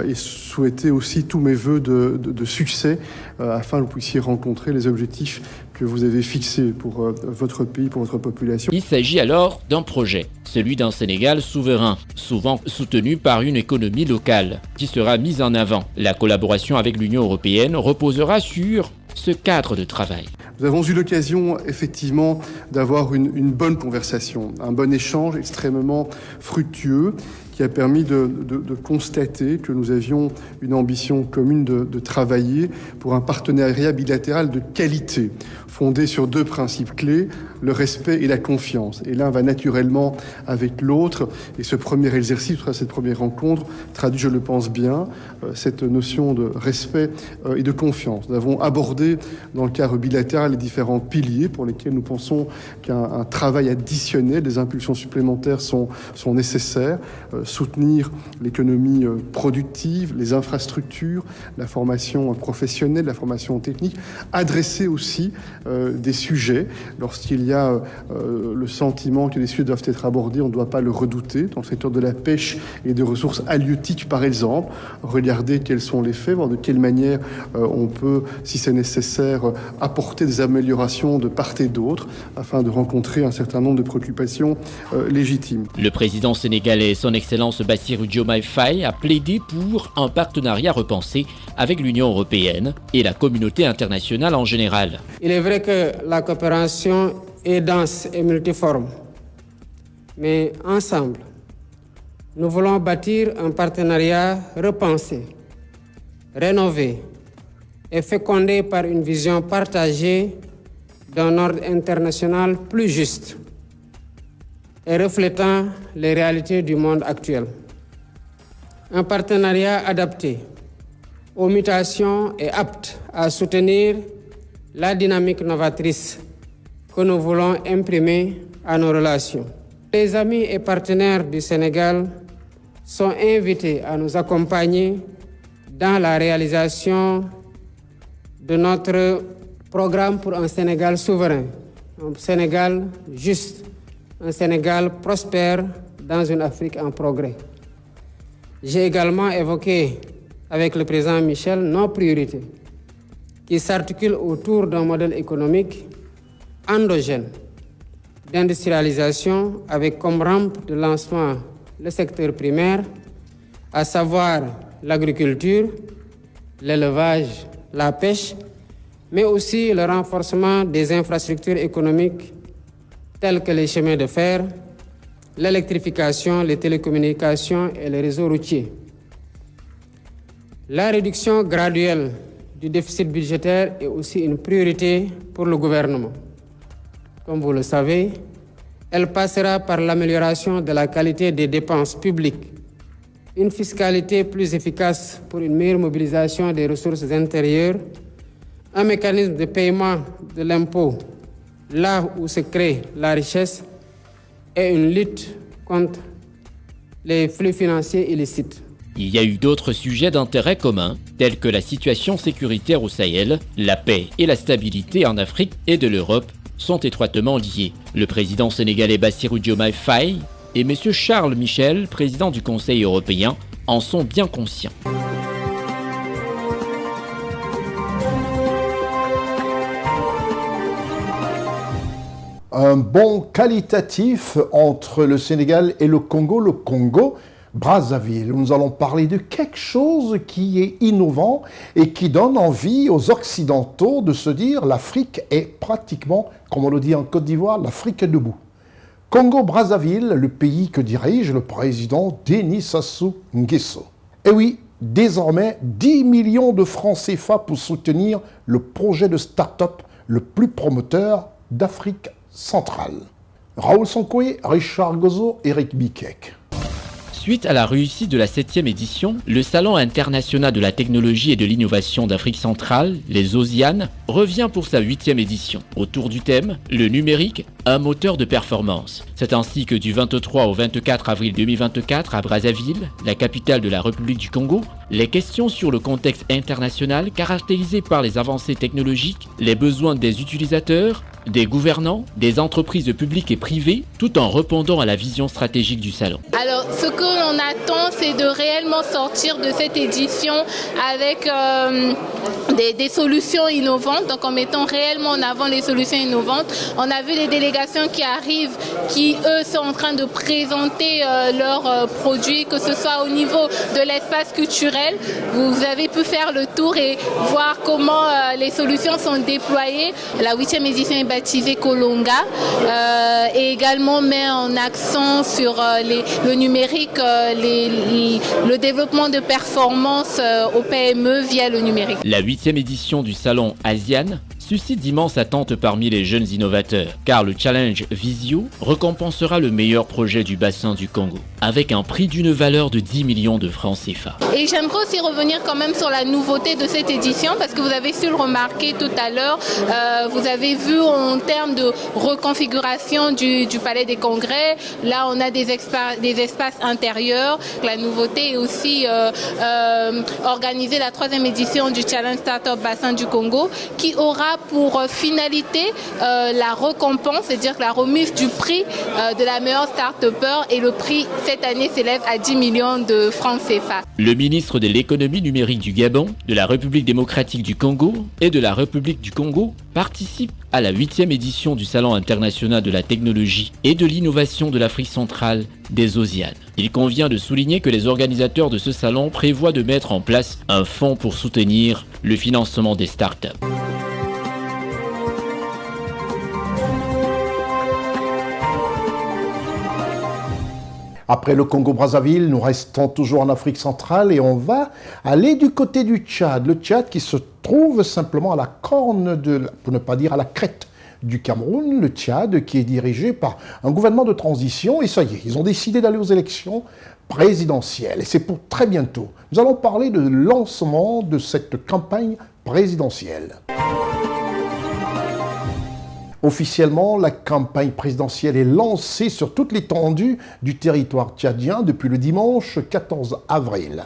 et souhaiter aussi tous mes vœux de succès afin que vous puissiez rencontrer les objectifs que vous avez fixés pour votre pays, pour votre population. Il s'agit alors d'un projet, celui d'un Sénégal souverain, souvent soutenu par une économie locale, qui sera mise en avant. La collaboration avec l'Union européenne reposera sur ce cadre de travail. Nous avons eu l'occasion, effectivement, d'avoir une bonne conversation, un bon échange extrêmement fructueux qui a permis de constater que nous avions une ambition commune de travailler pour un partenariat bilatéral de qualité, fondé sur deux principes clés, le respect et la confiance. Et l'un va naturellement avec l'autre. Et ce premier exercice, cette première rencontre, traduit, je le pense bien, cette notion de respect et de confiance. Nous avons abordé dans le cadre bilatéral les différents piliers pour lesquels nous pensons qu'un travail additionnel, des impulsions supplémentaires sont nécessaires. Soutenir l'économie productive, les infrastructures, la formation professionnelle, la formation technique, adresser aussi des sujets. Lorsqu'il y a le sentiment que les sujets doivent être abordés, on ne doit pas le redouter. Dans le secteur de la pêche et des ressources halieutiques, par exemple, regarder quels sont les faits, voir de quelle manière on peut, si c'est nécessaire, apporter des améliorations de part et d'autre afin de rencontrer un certain nombre de préoccupations légitimes. Le président sénégalais, son Excellence Bassirou Diomaye Faye, a plaidé pour un partenariat repensé avec l'Union européenne et la communauté internationale en général. Il est vrai que la coopération est dense et multiforme, mais ensemble, nous voulons bâtir un partenariat repensé, rénové et fécondé par une vision partagée d'un ordre international plus juste et reflétant les réalités du monde actuel. Un partenariat adapté aux mutations et apte à soutenir la dynamique novatrice que nous voulons imprimer à nos relations. Les amis et partenaires du Sénégal sont invités à nous accompagner dans la réalisation de notre programme pour un Sénégal souverain, un Sénégal juste, un Sénégal prospère dans une Afrique en progrès. J'ai également évoqué avec le président Michel nos priorités qui s'articulent autour d'un modèle économique endogène d'industrialisation avec comme rampe de lancement le secteur primaire, à savoir l'agriculture, l'élevage, la pêche, mais aussi le renforcement des infrastructures économiques telles que les chemins de fer, l'électrification, les télécommunications et les réseaux routiers. La réduction graduelle du déficit budgétaire est aussi une priorité pour le gouvernement. Comme vous le savez, elle passera par l'amélioration de la qualité des dépenses publiques, une fiscalité plus efficace pour une meilleure mobilisation des ressources intérieures, un mécanisme de paiement de l'impôt là où se crée la richesse et une lutte contre les flux financiers illicites. Il y a eu d'autres sujets d'intérêt commun, tels que la situation sécuritaire au Sahel, la paix et la stabilité en Afrique et de l'Europe sont étroitement liés. Le président sénégalais Bassirou Diomaye Faye et M. Charles Michel, président du Conseil européen, en sont bien conscients. Un bond qualitatif entre le Sénégal et le Congo Brazzaville. Nous allons parler de quelque chose qui est innovant et qui donne envie aux Occidentaux de se dire l'Afrique est pratiquement, comme on le dit en Côte d'Ivoire, l'Afrique est debout. Congo-Brazzaville, le pays que dirige le président Denis Sassou Nguesso. Et oui, désormais, 10 millions de francs CFA pour soutenir le projet de start-up le plus promoteur d'Afrique centrale. Raoul Sonkoé, Richard Gozo, Eric Bikek. Suite à la réussite de la 7e édition, le Salon international de la technologie et de l'innovation d'Afrique centrale, les OSIAN, revient pour sa 8e édition. Autour du thème, le numérique, un moteur de performance. C'est ainsi que du 23 au 24 avril 2024 à Brazzaville, la capitale de la République du Congo, les questions sur le contexte international caractérisé par les avancées technologiques, les besoins des utilisateurs, des gouvernants, des entreprises publiques et privées, tout en répondant à la vision stratégique du salon. Alors, ce que l'on attend, c'est de réellement sortir de cette édition avec des solutions innovantes, donc en mettant réellement en avant les solutions innovantes. On a vu des délégations qui arrivent, qui eux sont en train de présenter leurs produits, que ce soit au niveau de l'espace culturel. Vous avez pu faire le tour et voir comment les solutions sont déployées. La 8e édition est baptisée Kolonga et également met en accent sur le numérique, le développement de performances aux PME via le numérique. La 8e édition du salon ASEAN suscite d'immenses attentes parmi les jeunes innovateurs, car le challenge Visio récompensera le meilleur projet du bassin du Congo, avec un prix d'une valeur de 10 millions de francs CFA. Et j'aimerais aussi revenir quand même sur la nouveauté de cette édition, parce que vous avez su le remarquer tout à l'heure, vous avez vu en termes de reconfiguration du Palais des Congrès, là on a des espaces intérieurs. La nouveauté est aussi organiser la 3e édition du Challenge Startup Bassin du Congo, qui aura pour finalité la récompense, c'est-à-dire la remise du prix de la meilleure start-upper, et le prix cette année s'élève à 10 millions de francs CFA. Le ministre de l'économie numérique du Gabon, de la République démocratique du Congo et de la République du Congo participe à la 8e édition du Salon international de la technologie et de l'innovation de l'Afrique centrale des Osianes. Il convient de souligner que les organisateurs de ce salon prévoient de mettre en place un fonds pour soutenir le financement des startups. Après le Congo-Brazzaville, nous restons toujours en Afrique centrale et on va aller du côté du Tchad. Le Tchad qui se trouve simplement à la corne, pour ne pas dire à la crête du Cameroun. Le Tchad qui est dirigé par un gouvernement de transition. Et ça y est, ils ont décidé d'aller aux élections présidentielles. Et c'est pour très bientôt. Nous allons parler de lancement de cette campagne présidentielle. Officiellement, la campagne présidentielle est lancée sur toute l'étendue du territoire tchadien depuis le dimanche 14 avril.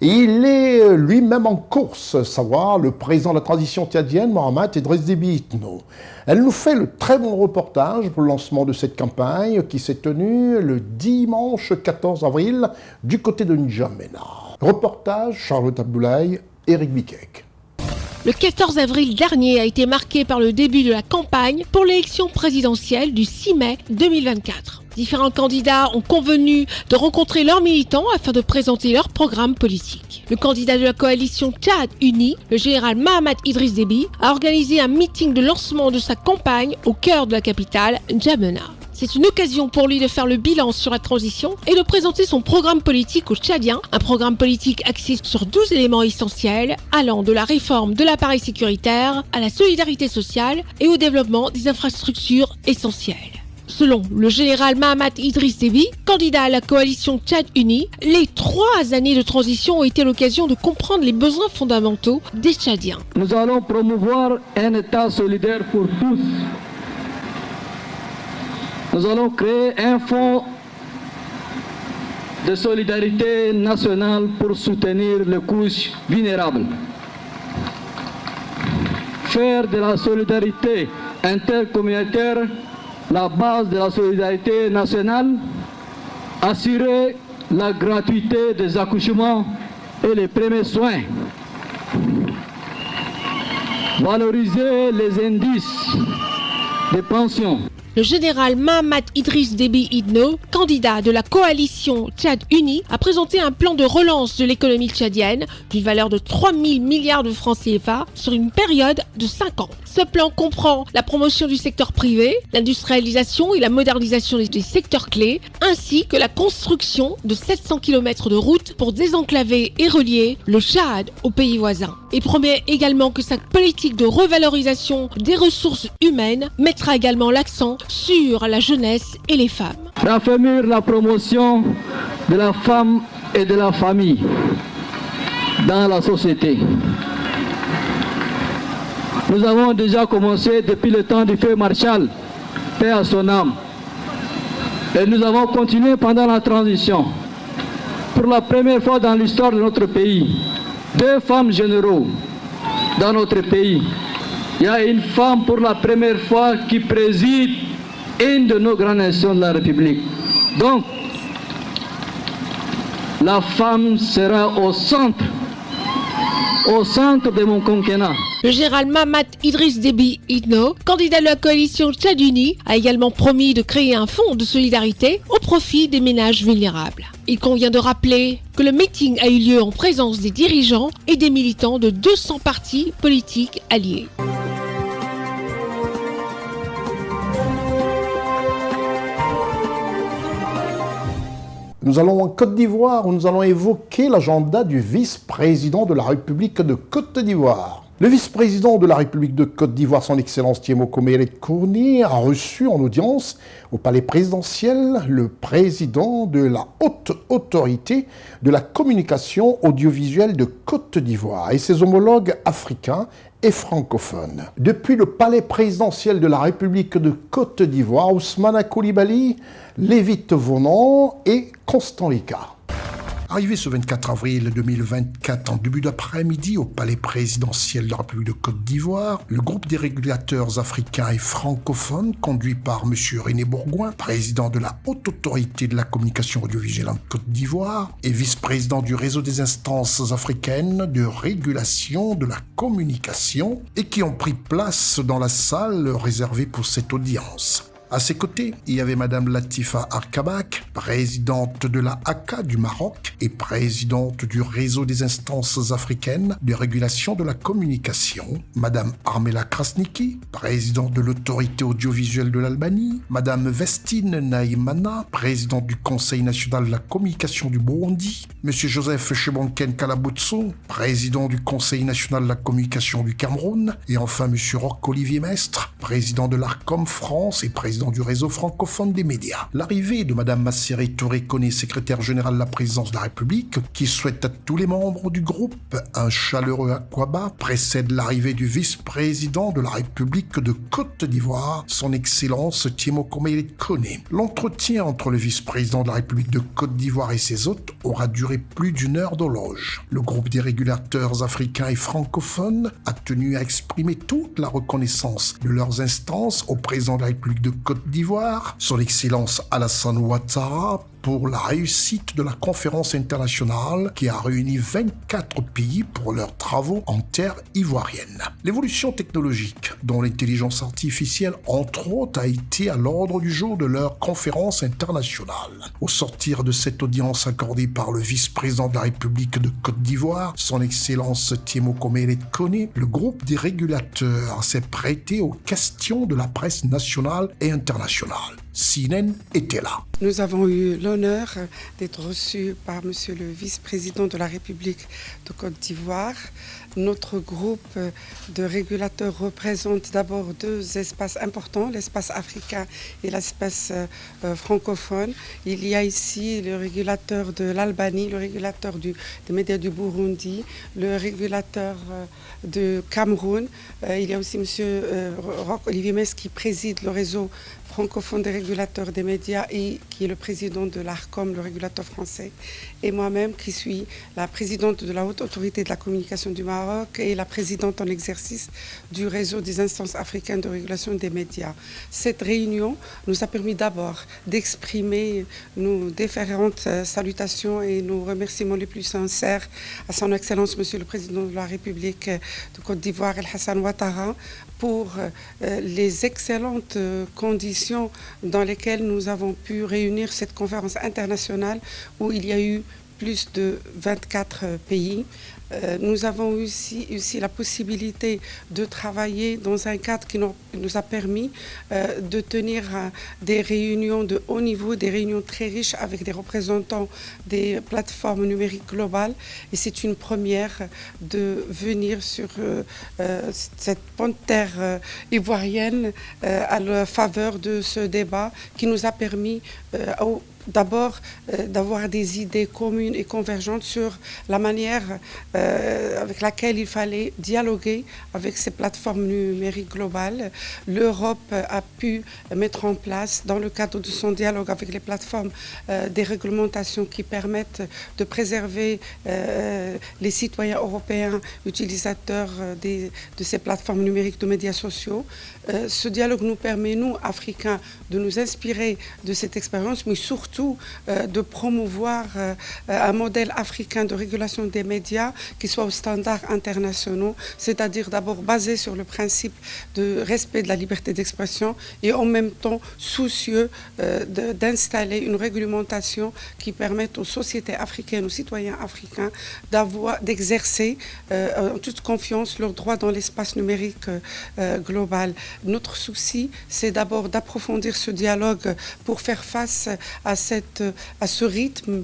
Il est lui-même en course, savoir le président de la transition tchadienne, Mohamed Idriss Déby Itno. Elle nous fait le très bon reportage pour le lancement de cette campagne qui s'est tenue le dimanche 14 avril du côté de N'Djamena. Reportage Charlotte Abdoulaye, Éric Bikek. Le 14 avril dernier a été marqué par le début de la campagne pour l'élection présidentielle du 6 mai 2024. Différents candidats ont convenu de rencontrer leurs militants afin de présenter leur programme politique. Le candidat de la coalition Tchad Uni, le général Mohamed Idriss Déby, a organisé un meeting de lancement de sa campagne au cœur de la capitale, N'Djamena. C'est une occasion pour lui de faire le bilan sur la transition et de présenter son programme politique aux Tchadiens, un programme politique axé sur 12 éléments essentiels, allant de la réforme de l'appareil sécuritaire à la solidarité sociale et au développement des infrastructures essentielles. Selon le général Mohamed Idriss Déby, candidat à la coalition Tchad Uni, les 3 années de transition ont été l'occasion de comprendre les besoins fondamentaux des Tchadiens. Nous allons promouvoir un État solidaire pour tous. Nous allons créer un fonds de solidarité nationale pour soutenir les couches vulnérables. Faire de la solidarité intercommunautaire la base de la solidarité nationale, assurer la gratuité des accouchements et les premiers soins, valoriser les indices des pensions. Le général Mohamed Idriss Déby Itno, candidat de la coalition Tchad Uni, a présenté un plan de relance de l'économie tchadienne d'une valeur de 3 000 milliards de francs CFA sur une période de 5 ans. Ce plan comprend la promotion du secteur privé, l'industrialisation et la modernisation des secteurs clés, ainsi que la construction de 700 km de routes pour désenclaver et relier le Tchad aux pays voisins. Il promet également que sa politique de revalorisation des ressources humaines mettra également l'accent sur la jeunesse et les femmes. Raffermir la promotion de la femme et de la famille dans la société. Nous avons déjà commencé depuis le temps du feu Marshall, paix à son âme. Et nous avons continué pendant la transition. Pour la première fois dans l'histoire de notre pays, 2 femmes généraux dans notre pays. Il y a une femme pour la première fois qui préside une de nos grandes nations de la République. Donc, la femme sera au centre de mon quinquennat. Le général Mohamed Idriss Déby Itno, candidat de la coalition Tchad Uni, a également promis de créer un fonds de solidarité au profit des ménages vulnérables. Il convient de rappeler que le meeting a eu lieu en présence des dirigeants et des militants de 200 partis politiques alliés. Nous allons en Côte d'Ivoire où nous allons évoquer l'agenda du vice-président de la République de Côte d'Ivoire. Le vice-président de la République de Côte d'Ivoire, son Excellence Thiemoko Mele-Kone, a reçu en audience au palais présidentiel le président de la haute autorité de la communication audiovisuelle de Côte d'Ivoire et ses homologues africains et francophones. Depuis le palais présidentiel de la République de Côte d'Ivoire, Ousmane Coulibaly, Lévit Vonan et Constant Icard. Arrivé ce 24 avril 2024 en début d'après-midi au palais présidentiel de la République de Côte d'Ivoire, le groupe des régulateurs africains et francophones, conduit par M. René Bourgoin, président de la haute autorité de la communication audiovisuelle en Côte d'Ivoire et vice-président du réseau des instances africaines de régulation de la communication, et qui ont pris place dans la salle réservée pour cette audience. À ses côtés, il y avait Madame Latifa Arkabak, présidente de la ACA du Maroc et présidente du réseau des instances africaines de régulation de la communication, Madame Armela Krasniki, présidente de l'autorité audiovisuelle de l'Albanie, Madame Vestine Naïmana, présidente du Conseil national de la communication du Burundi, Monsieur Joseph Chebonken Kalabutso, président du Conseil national de la communication du Cameroun, et enfin Monsieur Roch-Olivier Mestre, président de l'ARCOM France et président du réseau francophone des médias. L'arrivée de Madame Masséré Touré-Koné, secrétaire générale de la présidence de la République, qui souhaite à tous les membres du groupe un chaleureux aquaba, précède l'arrivée du vice-président de la République de Côte d'Ivoire, son Excellence Thiemoko Mele-Kone. L'entretien entre le vice-président de la République de Côte d'Ivoire et ses hôtes aura duré plus d'une heure d'horloge. Le groupe des régulateurs africains et francophones a tenu à exprimer toute la reconnaissance de leurs instances au président de la République de Côte d'Ivoire, son Excellence Alassane Ouattara, pour la réussite de la conférence internationale qui a réuni 24 pays pour leurs travaux en terre ivoirienne. L'évolution technologique, dont l'intelligence artificielle entre autres a été à l'ordre du jour de leur conférence internationale. Au sortir de cette audience accordée par le vice-président de la République de Côte d'Ivoire, son Excellence Thiemoko Mele-Kone, le groupe des régulateurs s'est prêté aux questions de la presse nationale et internationale. Sinen était là. Nous avons eu l'honneur d'être reçus par Monsieur le vice-président de la République de Côte d'Ivoire. Notre groupe de régulateurs représente d'abord deux espaces importants, l'espace africain et l'espace francophone. Il y a ici le régulateur de l'Albanie, le régulateur des médias du Burundi, le régulateur de Cameroun. Il y a aussi Monsieur Roch-Olivier Mestre qui préside le réseau francophone des régulateurs des médias et qui est le président de l'ARCOM, le régulateur français, et moi-même qui suis la présidente de la haute autorité de la communication du Maroc et la présidente en exercice du réseau des instances africaines de régulation des médias. Cette réunion nous a permis d'abord d'exprimer nos différentes salutations et nos remerciements les plus sincères à son Excellence Monsieur le Président de la République de Côte d'Ivoire, El Hassan Ouattara, pour les excellentes conditions dans lesquelles nous avons pu réunir cette conférence internationale où il y a eu plus de 24 pays. Nous avons eu aussi la possibilité de travailler dans un cadre qui nous a permis de tenir des réunions de haut niveau, des réunions très riches avec des représentants des plateformes numériques globales. Et c'est une première de venir sur cette bonne terre ivoirienne à la faveur de ce débat qui nous a permis d'abord d'avoir des idées communes et convergentes sur la manière avec laquelle il fallait dialoguer avec ces plateformes numériques globales. L'Europe a pu mettre en place, dans le cadre de son dialogue avec les plateformes, des réglementations qui permettent de préserver les citoyens européens utilisateurs de ces plateformes numériques de médias sociaux. Ce dialogue nous permet, nous, Africains, de nous inspirer de cette expérience, mais surtout de promouvoir un modèle africain de régulation des médias qui soit aux standards internationaux, c'est-à-dire d'abord basé sur le principe de respect de la liberté d'expression et en même temps soucieux d'installer une réglementation qui permette aux sociétés africaines, aux citoyens africains d'exercer en toute confiance leurs droits dans l'espace numérique global. Notre souci, c'est d'abord d'approfondir ce dialogue pour faire face à à ce rythme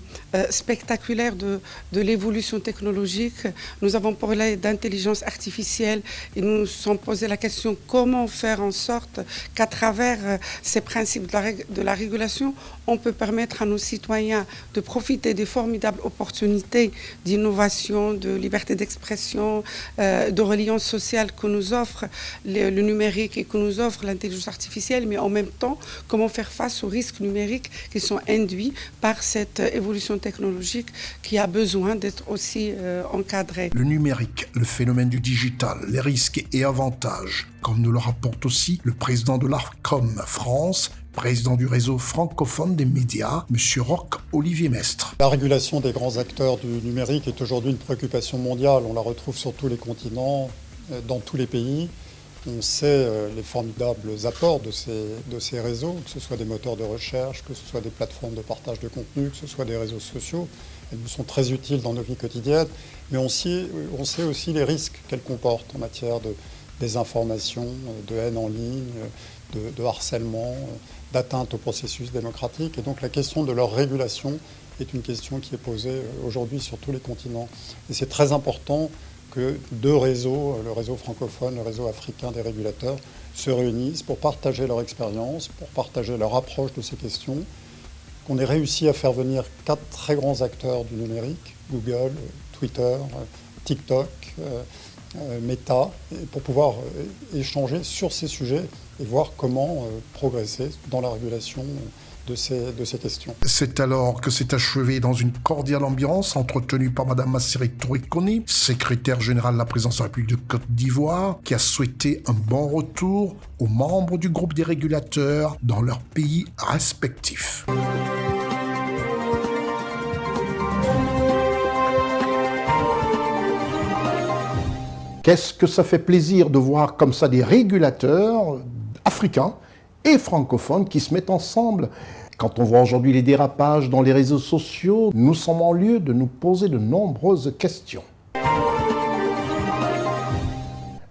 spectaculaire de l'évolution technologique. Nous avons parlé d'intelligence artificielle et nous nous sommes posé la question comment faire en sorte qu'à travers ces principes de la régulation, on peut permettre à nos citoyens de profiter des formidables opportunités d'innovation, de liberté d'expression, de reliance sociale que nous offre le numérique et que nous offre l'intelligence artificielle, mais en même temps, comment faire face aux risques numériques qui sont induits par cette évolution technologique qui a besoin d'être aussi encadrée. Le numérique, le phénomène du digital, les risques et avantages, comme nous le rapporte aussi le président de l'ARCOM France, président du réseau francophone des médias, M. Roch-Olivier Mestre. La régulation des grands acteurs du numérique est aujourd'hui une préoccupation mondiale. On la retrouve sur tous les continents, dans tous les pays. On sait les formidables apports de ces réseaux, que ce soit des moteurs de recherche, que ce soit des plateformes de partage de contenu, que ce soit des réseaux sociaux. Elles nous sont très utiles dans nos vies quotidiennes, mais on sait aussi les risques qu'elles comportent en matière de désinformation, de haine en ligne, de harcèlement, d'atteinte au processus démocratique. Et donc la question de leur régulation est une question qui est posée aujourd'hui sur tous les continents. Et c'est très important que deux réseaux, le réseau francophone, le réseau africain des régulateurs, se réunissent pour partager leur expérience, pour partager leur approche de ces questions, qu'on ait réussi à faire venir 4 très grands acteurs du numérique, Google, Twitter, TikTok, Meta, pour pouvoir échanger sur ces sujets et voir comment progresser dans la régulation de ces questions. C'est alors que s'est achevé dans une cordiale ambiance entretenue par Mme Masseri Touré-Koni, secrétaire générale de la présidence de la République de Côte d'Ivoire, qui a souhaité un bon retour aux membres du groupe des régulateurs dans leurs pays respectifs. Qu'est-ce que ça fait plaisir de voir comme ça des régulateurs africains et francophones qui se mettent ensemble. Quand on voit aujourd'hui les dérapages dans les réseaux sociaux, nous sommes en lieu de nous poser de nombreuses questions.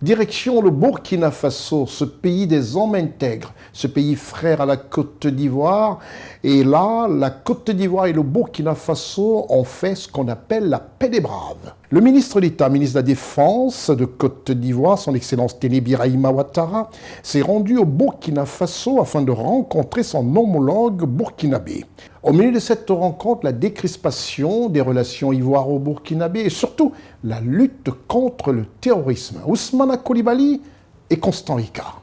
Direction le Burkina Faso, ce pays des hommes intègres, ce pays frère à la Côte d'Ivoire. Et là, la Côte d'Ivoire et le Burkina Faso ont fait ce qu'on appelle la paix des braves. Le ministre d'État, ministre de la Défense de Côte d'Ivoire, son Excellence Téné Birahima Ouattara, s'est rendu au Burkina Faso afin de rencontrer son homologue burkinabé. Au milieu de cette rencontre, la décrispation des relations ivoiro-burkinabé et surtout la lutte contre le terrorisme. Ousmane Coulibaly et Constant Ricard.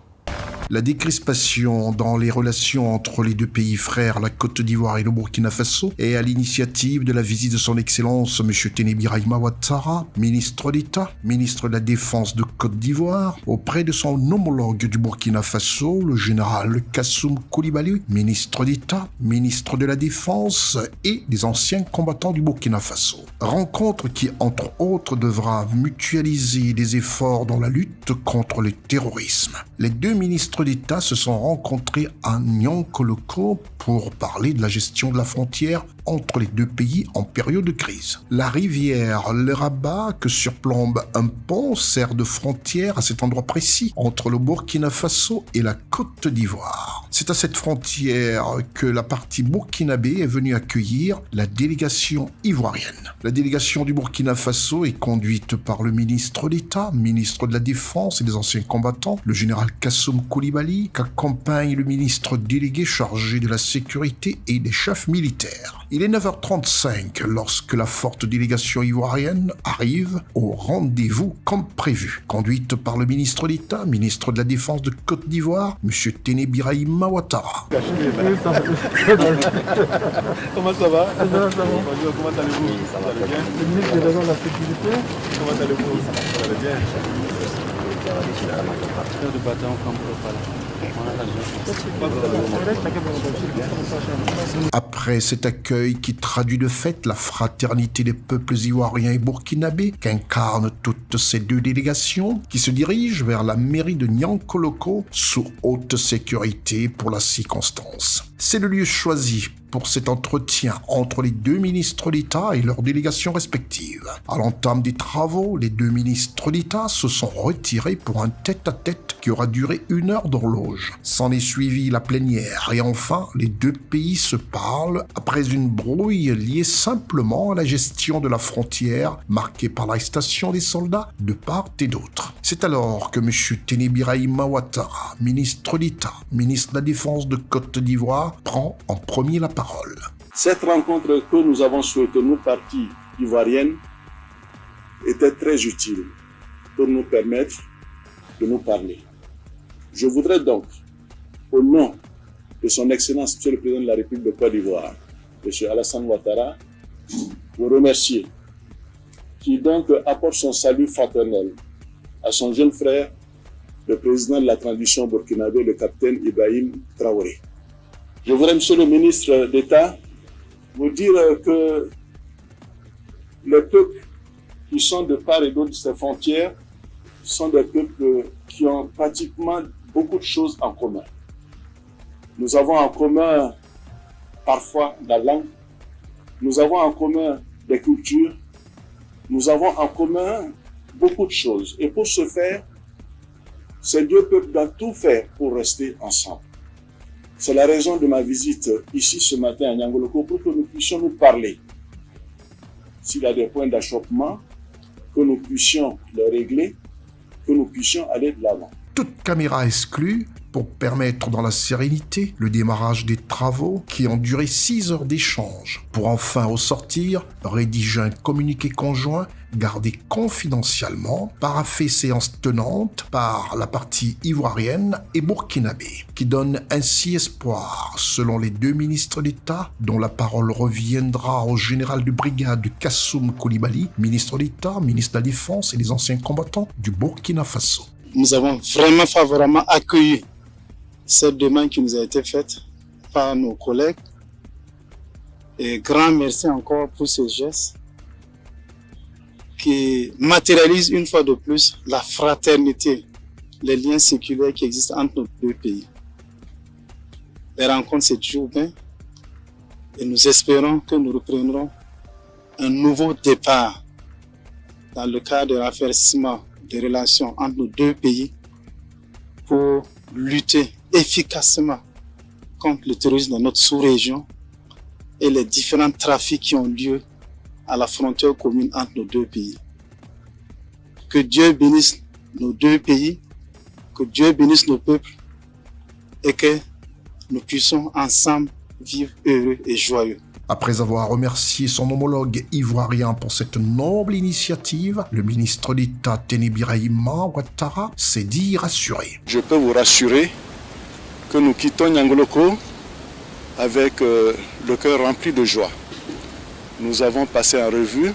La décrispation dans les relations entre les deux pays frères, la Côte d'Ivoire et le Burkina Faso, est à l'initiative de la visite de son Excellence M. Téné Birahima Ouattara, ministre d'État, ministre de la Défense de Côte d'Ivoire, auprès de son homologue du Burkina Faso, le général Kassoum Coulibaly, ministre d'État, ministre de la Défense et des anciens combattants du Burkina Faso. Rencontre qui, entre autres, devra mutualiser les efforts dans la lutte contre le terrorisme. Les deux ministres d'État se sont rencontrés à Nyankoloko pour parler de la gestion de la frontière entre les deux pays en période de crise. La rivière Le Rabat, que surplombe un pont, sert de frontière à cet endroit précis entre le Burkina Faso et la Côte d'Ivoire. C'est à cette frontière que la partie burkinabé est venue accueillir la délégation ivoirienne. La délégation du Burkina Faso est conduite par le ministre d'État, ministre de la Défense et des anciens combattants, le général Kassoum Coulibaly, qu'accompagne le ministre délégué chargé de la sécurité et des chefs militaires. Il est 9h35 lorsque la forte délégation ivoirienne arrive au rendez-vous comme prévu. Conduite par le ministre d'État, ministre de la Défense de Côte d'Ivoire, M. Téné Birahima Ouattara. Comment ça va? Bonjour, comment allez-vous? Ça va bien. Le ministre de la Sécurité. Comment allez-vous? Ça va bien. Après cet accueil qui traduit de fait la fraternité des peuples ivoiriens et burkinabés qu'incarnent toutes ces deux délégations, qui se dirigent vers la mairie de Nyankoloko sous haute sécurité pour la circonstance. C'est le lieu choisi pour cet entretien entre les deux ministres d'État et leurs délégations respectives. À l'entame des travaux, les deux ministres d'État se sont retirés pour un tête-à-tête qui aura duré 1 heure d'horloge. S'en est suivi la plénière et enfin, les deux pays se parlent après une brouille liée simplement à la gestion de la frontière marquée par l'arrestation des soldats de part et d'autre. C'est alors que M. Téné-Birahima Ouattara, ministre d'État, ministre de la Défense de Côte d'Ivoire, prend en premier la parole. Cette rencontre que nous avons souhaitée, nous, partis ivoiriennes, était très utile pour nous permettre de nous parler. Je voudrais donc, au nom de son Excellence, Monsieur le Président de la République de Côte d'Ivoire, M. Alassane Ouattara, vous remercier, qui donc apporte son salut fraternel à son jeune frère, le président de la transition burkinabé, le capitaine Ibrahim Traoré. Je voudrais, Monsieur le ministre d'État, vous dire que les peuples qui sont de part et d'autre de ces frontières sont des peuples qui ont pratiquement beaucoup de choses en commun. Nous avons en commun parfois la langue, nous avons en commun des cultures, nous avons en commun beaucoup de choses. Et pour ce faire, ces deux peuples doivent tout faire pour rester ensemble. C'est la raison de ma visite ici ce matin à Niangoloko pour que nous puissions nous parler. S'il y a des points d'achoppement, que nous puissions les régler, que nous puissions aller de l'avant. Toute caméra exclue pour permettre dans la sérénité le démarrage des travaux qui ont duré 6 heures d'échange pour enfin au sortir rédiger un communiqué conjoint gardé confidentiellement, paraphé séance tenante par la partie ivoirienne et burkinabé, qui donne ainsi espoir, selon les deux ministres d'État, dont la parole reviendra au général de brigade Kassoum Koulibaly, ministre d'État, ministre de la Défense et des anciens combattants du Burkina Faso. Nous avons vraiment favorablement accueilli cette demande qui nous a été faite par nos collègues. Et grand merci encore pour ce geste qui matérialise une fois de plus la fraternité, les liens séculaires qui existent entre nos deux pays. Les rencontres, c'est toujours bien et nous espérons que nous reprendrons un nouveau départ dans le cadre de raffermissement des relations entre nos deux pays pour lutter efficacement contre le terrorisme dans notre sous-région et les différents trafics qui ont lieu à la frontière commune entre nos deux pays. Que Dieu bénisse nos deux pays, que Dieu bénisse nos peuples et que nous puissions ensemble vivre heureux et joyeux. Après avoir remercié son homologue ivoirien pour cette noble initiative, le ministre d'État Téné-Birahima Ouattara s'est dit rassuré. Je peux vous rassurer que nous quittons Niangoloko avec le cœur rempli de joie. Nous avons passé en revue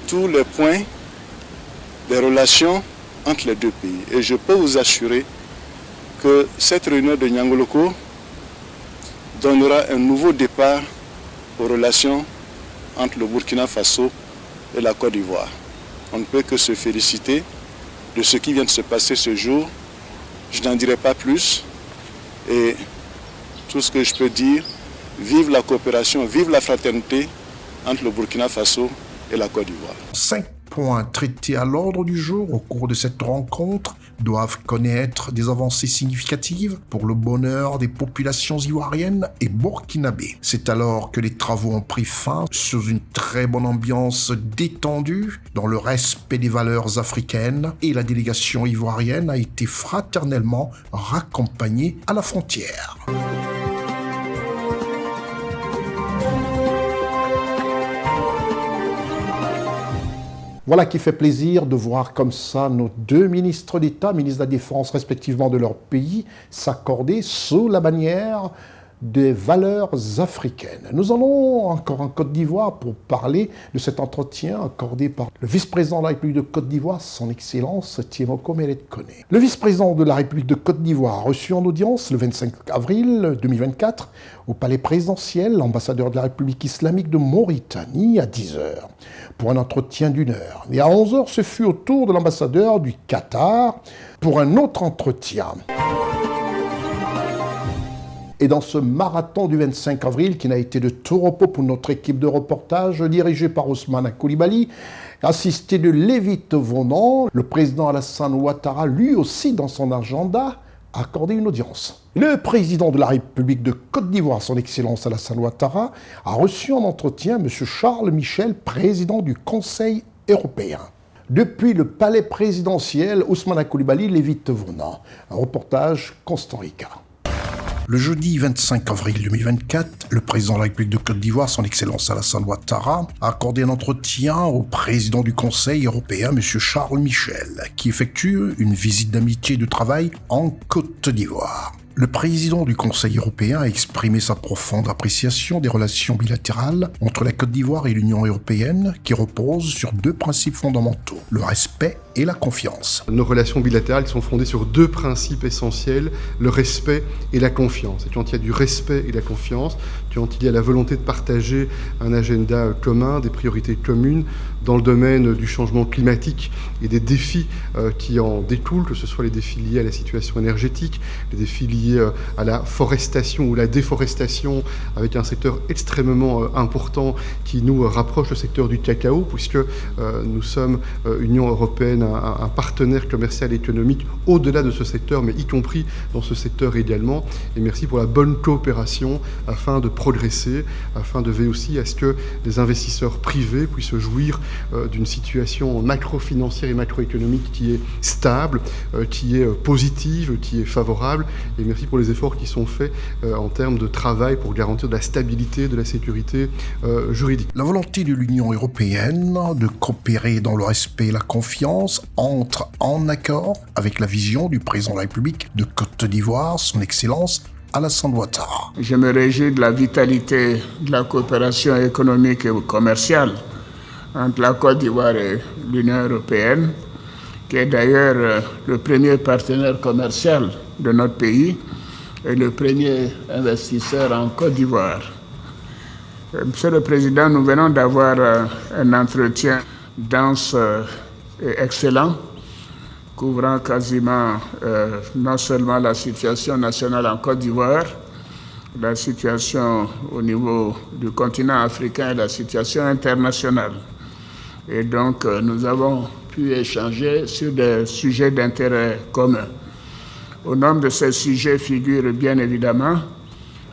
tous les points des relations entre les deux pays. Et je peux vous assurer que cette réunion de Niangoloko donnera un nouveau départ aux relations entre le Burkina Faso et la Côte d'Ivoire. On ne peut que se féliciter de ce qui vient de se passer ce jour. Je n'en dirai pas plus. Et tout ce que je peux dire, vive la coopération, vive la fraternité entre le Burkina Faso et la Côte d'Ivoire. 5 points traités à l'ordre du jour au cours de cette rencontre doivent connaître des avancées significatives pour le bonheur des populations ivoiriennes et burkinabées. C'est alors que les travaux ont pris fin sous une très bonne ambiance détendue dans le respect des valeurs africaines et la délégation ivoirienne a été fraternellement raccompagnée à la frontière. Voilà qui fait plaisir de voir comme ça nos deux ministres d'État, ministres de la Défense respectivement de leur pays, s'accorder sous la bannière des valeurs africaines. Nous allons encore en Côte d'Ivoire pour parler de cet entretien accordé par le vice-président de la République de Côte d'Ivoire, son Excellence Tiemoko Mélète Koné. Le vice-président de la République de Côte d'Ivoire, reçu en audience le 25 avril 2024 au palais présidentiel, l'ambassadeur de la République islamique de Mauritanie à 10h pour un entretien d'1 heure. Et à 11h, ce fut au tour de l'ambassadeur du Qatar pour un autre entretien. Et dans ce marathon du 25 avril, qui n'a été de tout repos pour notre équipe de reportage, dirigée par Ousmane Coulibaly, assisté de Lévi Tevonan, le président Alassane Ouattara, lui aussi dans son agenda, a accordé une audience. Le président de la République de Côte d'Ivoire, son Excellence Alassane Ouattara, a reçu en entretien M. Charles Michel, président du Conseil européen. Depuis le palais présidentiel, Ousmane Coulibaly, Lévi Tevonan. Un reportage Constant Ricard. Le jeudi 25 avril 2024, le président de la République de Côte d'Ivoire, son Excellence Alassane Ouattara, a accordé un entretien au président du Conseil européen, M. Charles Michel, qui effectue une visite d'amitié et de travail en Côte d'Ivoire. Le président du Conseil européen a exprimé sa profonde appréciation des relations bilatérales entre la Côte d'Ivoire et l'Union européenne qui reposent sur deux principes fondamentaux, le respect et la confiance. Nos relations bilatérales sont fondées sur deux principes essentiels, le respect et la confiance. Et quand il y a du respect et la confiance, quand il y a la volonté de partager un agenda commun, des priorités communes dans le domaine du changement climatique et des défis qui en découlent, que ce soit les défis liés à la situation énergétique, les défis liés à la forestation ou la déforestation, avec un secteur extrêmement important qui nous rapproche le secteur du cacao, puisque nous sommes, Union européenne, un partenaire commercial et économique au-delà de ce secteur, mais y compris dans ce secteur également. Et merci pour la bonne coopération afin de progresser, afin de veiller aussi à ce que les investisseurs privés puissent jouir d'une situation macro-financière et macroéconomique qui est stable, qui est positive, qui est favorable. Et merci pour les efforts qui sont faits en termes de travail pour garantir de la stabilité, de la sécurité juridique. La volonté de l'Union européenne de coopérer dans le respect et la confiance entre en accord avec la vision du président de la République de Côte d'Ivoire, son Excellence Alassane Ouattara. Je me réjouis de la vitalité de la coopération économique et commerciale entre la Côte d'Ivoire et l'Union européenne, qui est d'ailleurs le premier partenaire commercial de notre pays et le premier investisseur en Côte d'Ivoire. Monsieur le Président, nous venons d'avoir un entretien dense et excellent, couvrant quasiment non seulement la situation nationale en Côte d'Ivoire, la situation au niveau du continent africain et la situation internationale. Et donc, nous avons pu échanger sur des sujets d'intérêt commun. Au nombre de ces sujets figure bien évidemment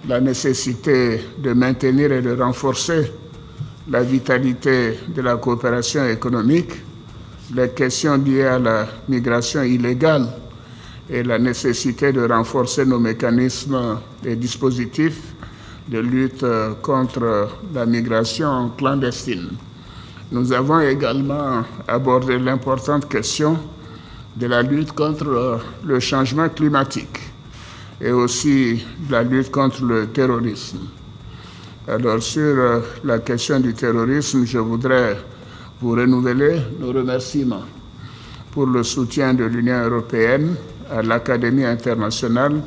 la nécessité de maintenir et de renforcer la vitalité de la coopération économique, les questions liées à la migration illégale et la nécessité de renforcer nos mécanismes et dispositifs de lutte contre la migration clandestine. Nous avons également abordé l'importante question de la lutte contre le changement climatique et aussi la lutte contre le terrorisme. Alors sur la question du terrorisme, je voudrais vous renouveler nos remerciements pour le soutien de l'Union européenne à l'Académie internationale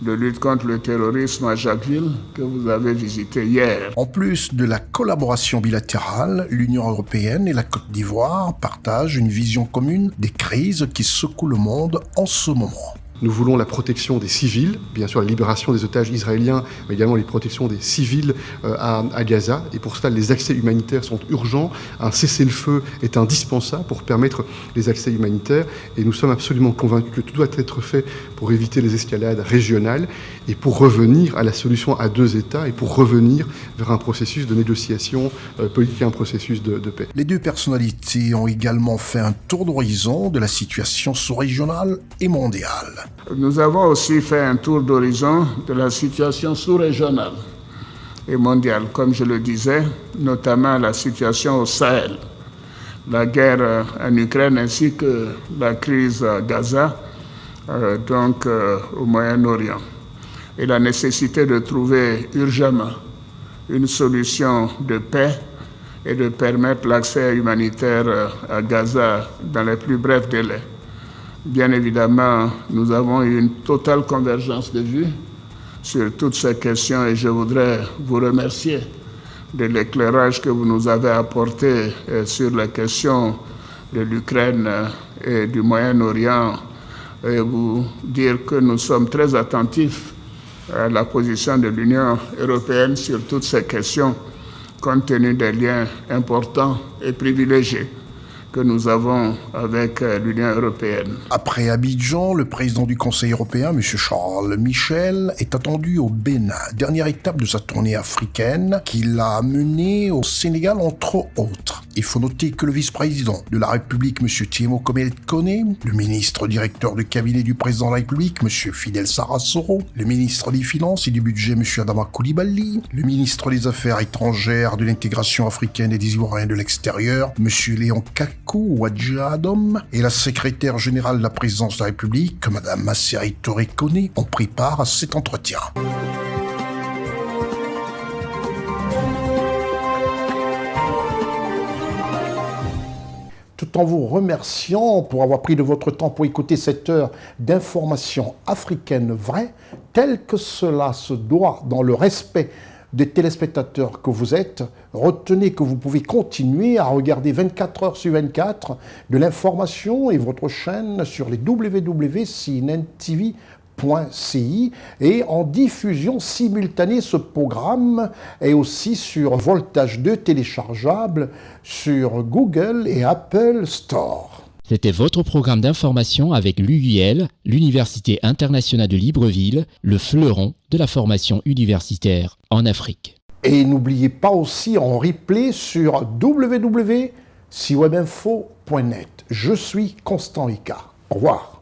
de lutte contre le terrorisme à Jacquesville que vous avez visité hier. En plus de la collaboration bilatérale, l'Union européenne et la Côte d'Ivoire partagent une vision commune des crises qui secouent le monde en ce moment. Nous voulons la protection des civils, bien sûr la libération des otages israéliens, mais également la protection des civils à Gaza. Et pour cela, les accès humanitaires sont urgents. Un cessez-le-feu est indispensable pour permettre les accès humanitaires. Et nous sommes absolument convaincus que tout doit être fait pour éviter les escalades régionales et pour revenir à la solution à deux États et pour revenir vers un processus de négociation politique et un processus de paix. Les deux personnalités ont également fait un tour d'horizon de la situation sous-régionale et mondiale. Nous avons aussi fait un tour d'horizon de la situation sous-régionale et mondiale, comme je le disais, notamment la situation au Sahel, la guerre en Ukraine ainsi que la crise à Gaza, au Moyen-Orient, et la nécessité de trouver urgemment une solution de paix et de permettre l'accès humanitaire à Gaza dans les plus brefs délais. Bien évidemment, nous avons eu une totale convergence de vues sur toutes ces questions et je voudrais vous remercier de l'éclairage que vous nous avez apporté sur la question de l'Ukraine et du Moyen-Orient et vous dire que nous sommes très attentifs la position de l'Union européenne sur toutes ces questions, compte tenu des liens importants et privilégiés que nous avons avec l'Union européenne. Après Abidjan, le président du Conseil européen, M. Charles Michel, est attendu au Bénin, dernière étape de sa tournée africaine qu'il a menée au Sénégal entre autres. Il faut noter que le vice-président de la République, M. Thiemo Kone, le ministre directeur du cabinet du président de la République, M. Fidel Sarasoro, le ministre des Finances et du Budget, M. Adama Coulibaly, le ministre des Affaires étrangères, de l'intégration africaine et des Ivoiriens de l'extérieur, M. Léon Kakou Wadjadom, et la secrétaire générale de la présidence de la République, Mme Masseri Touré Kone, ont pris part à cet entretien. Tout en vous remerciant pour avoir pris de votre temps pour écouter cette heure d'information africaine vraie, telle que cela se doit dans le respect des téléspectateurs que vous êtes, retenez que vous pouvez continuer à regarder 24 heures sur 24 de l'information et votre chaîne sur les www.cnntv.ci et en diffusion simultanée. Ce programme est aussi sur Voltage 2 téléchargeable sur Google et Apple Store. C'était votre programme d'information avec l'UIL, l'Université internationale de Libreville, le fleuron de la formation universitaire en Afrique. Et n'oubliez pas aussi en replay sur www.siwebinfo.net. Je suis Constant Icard. Au revoir.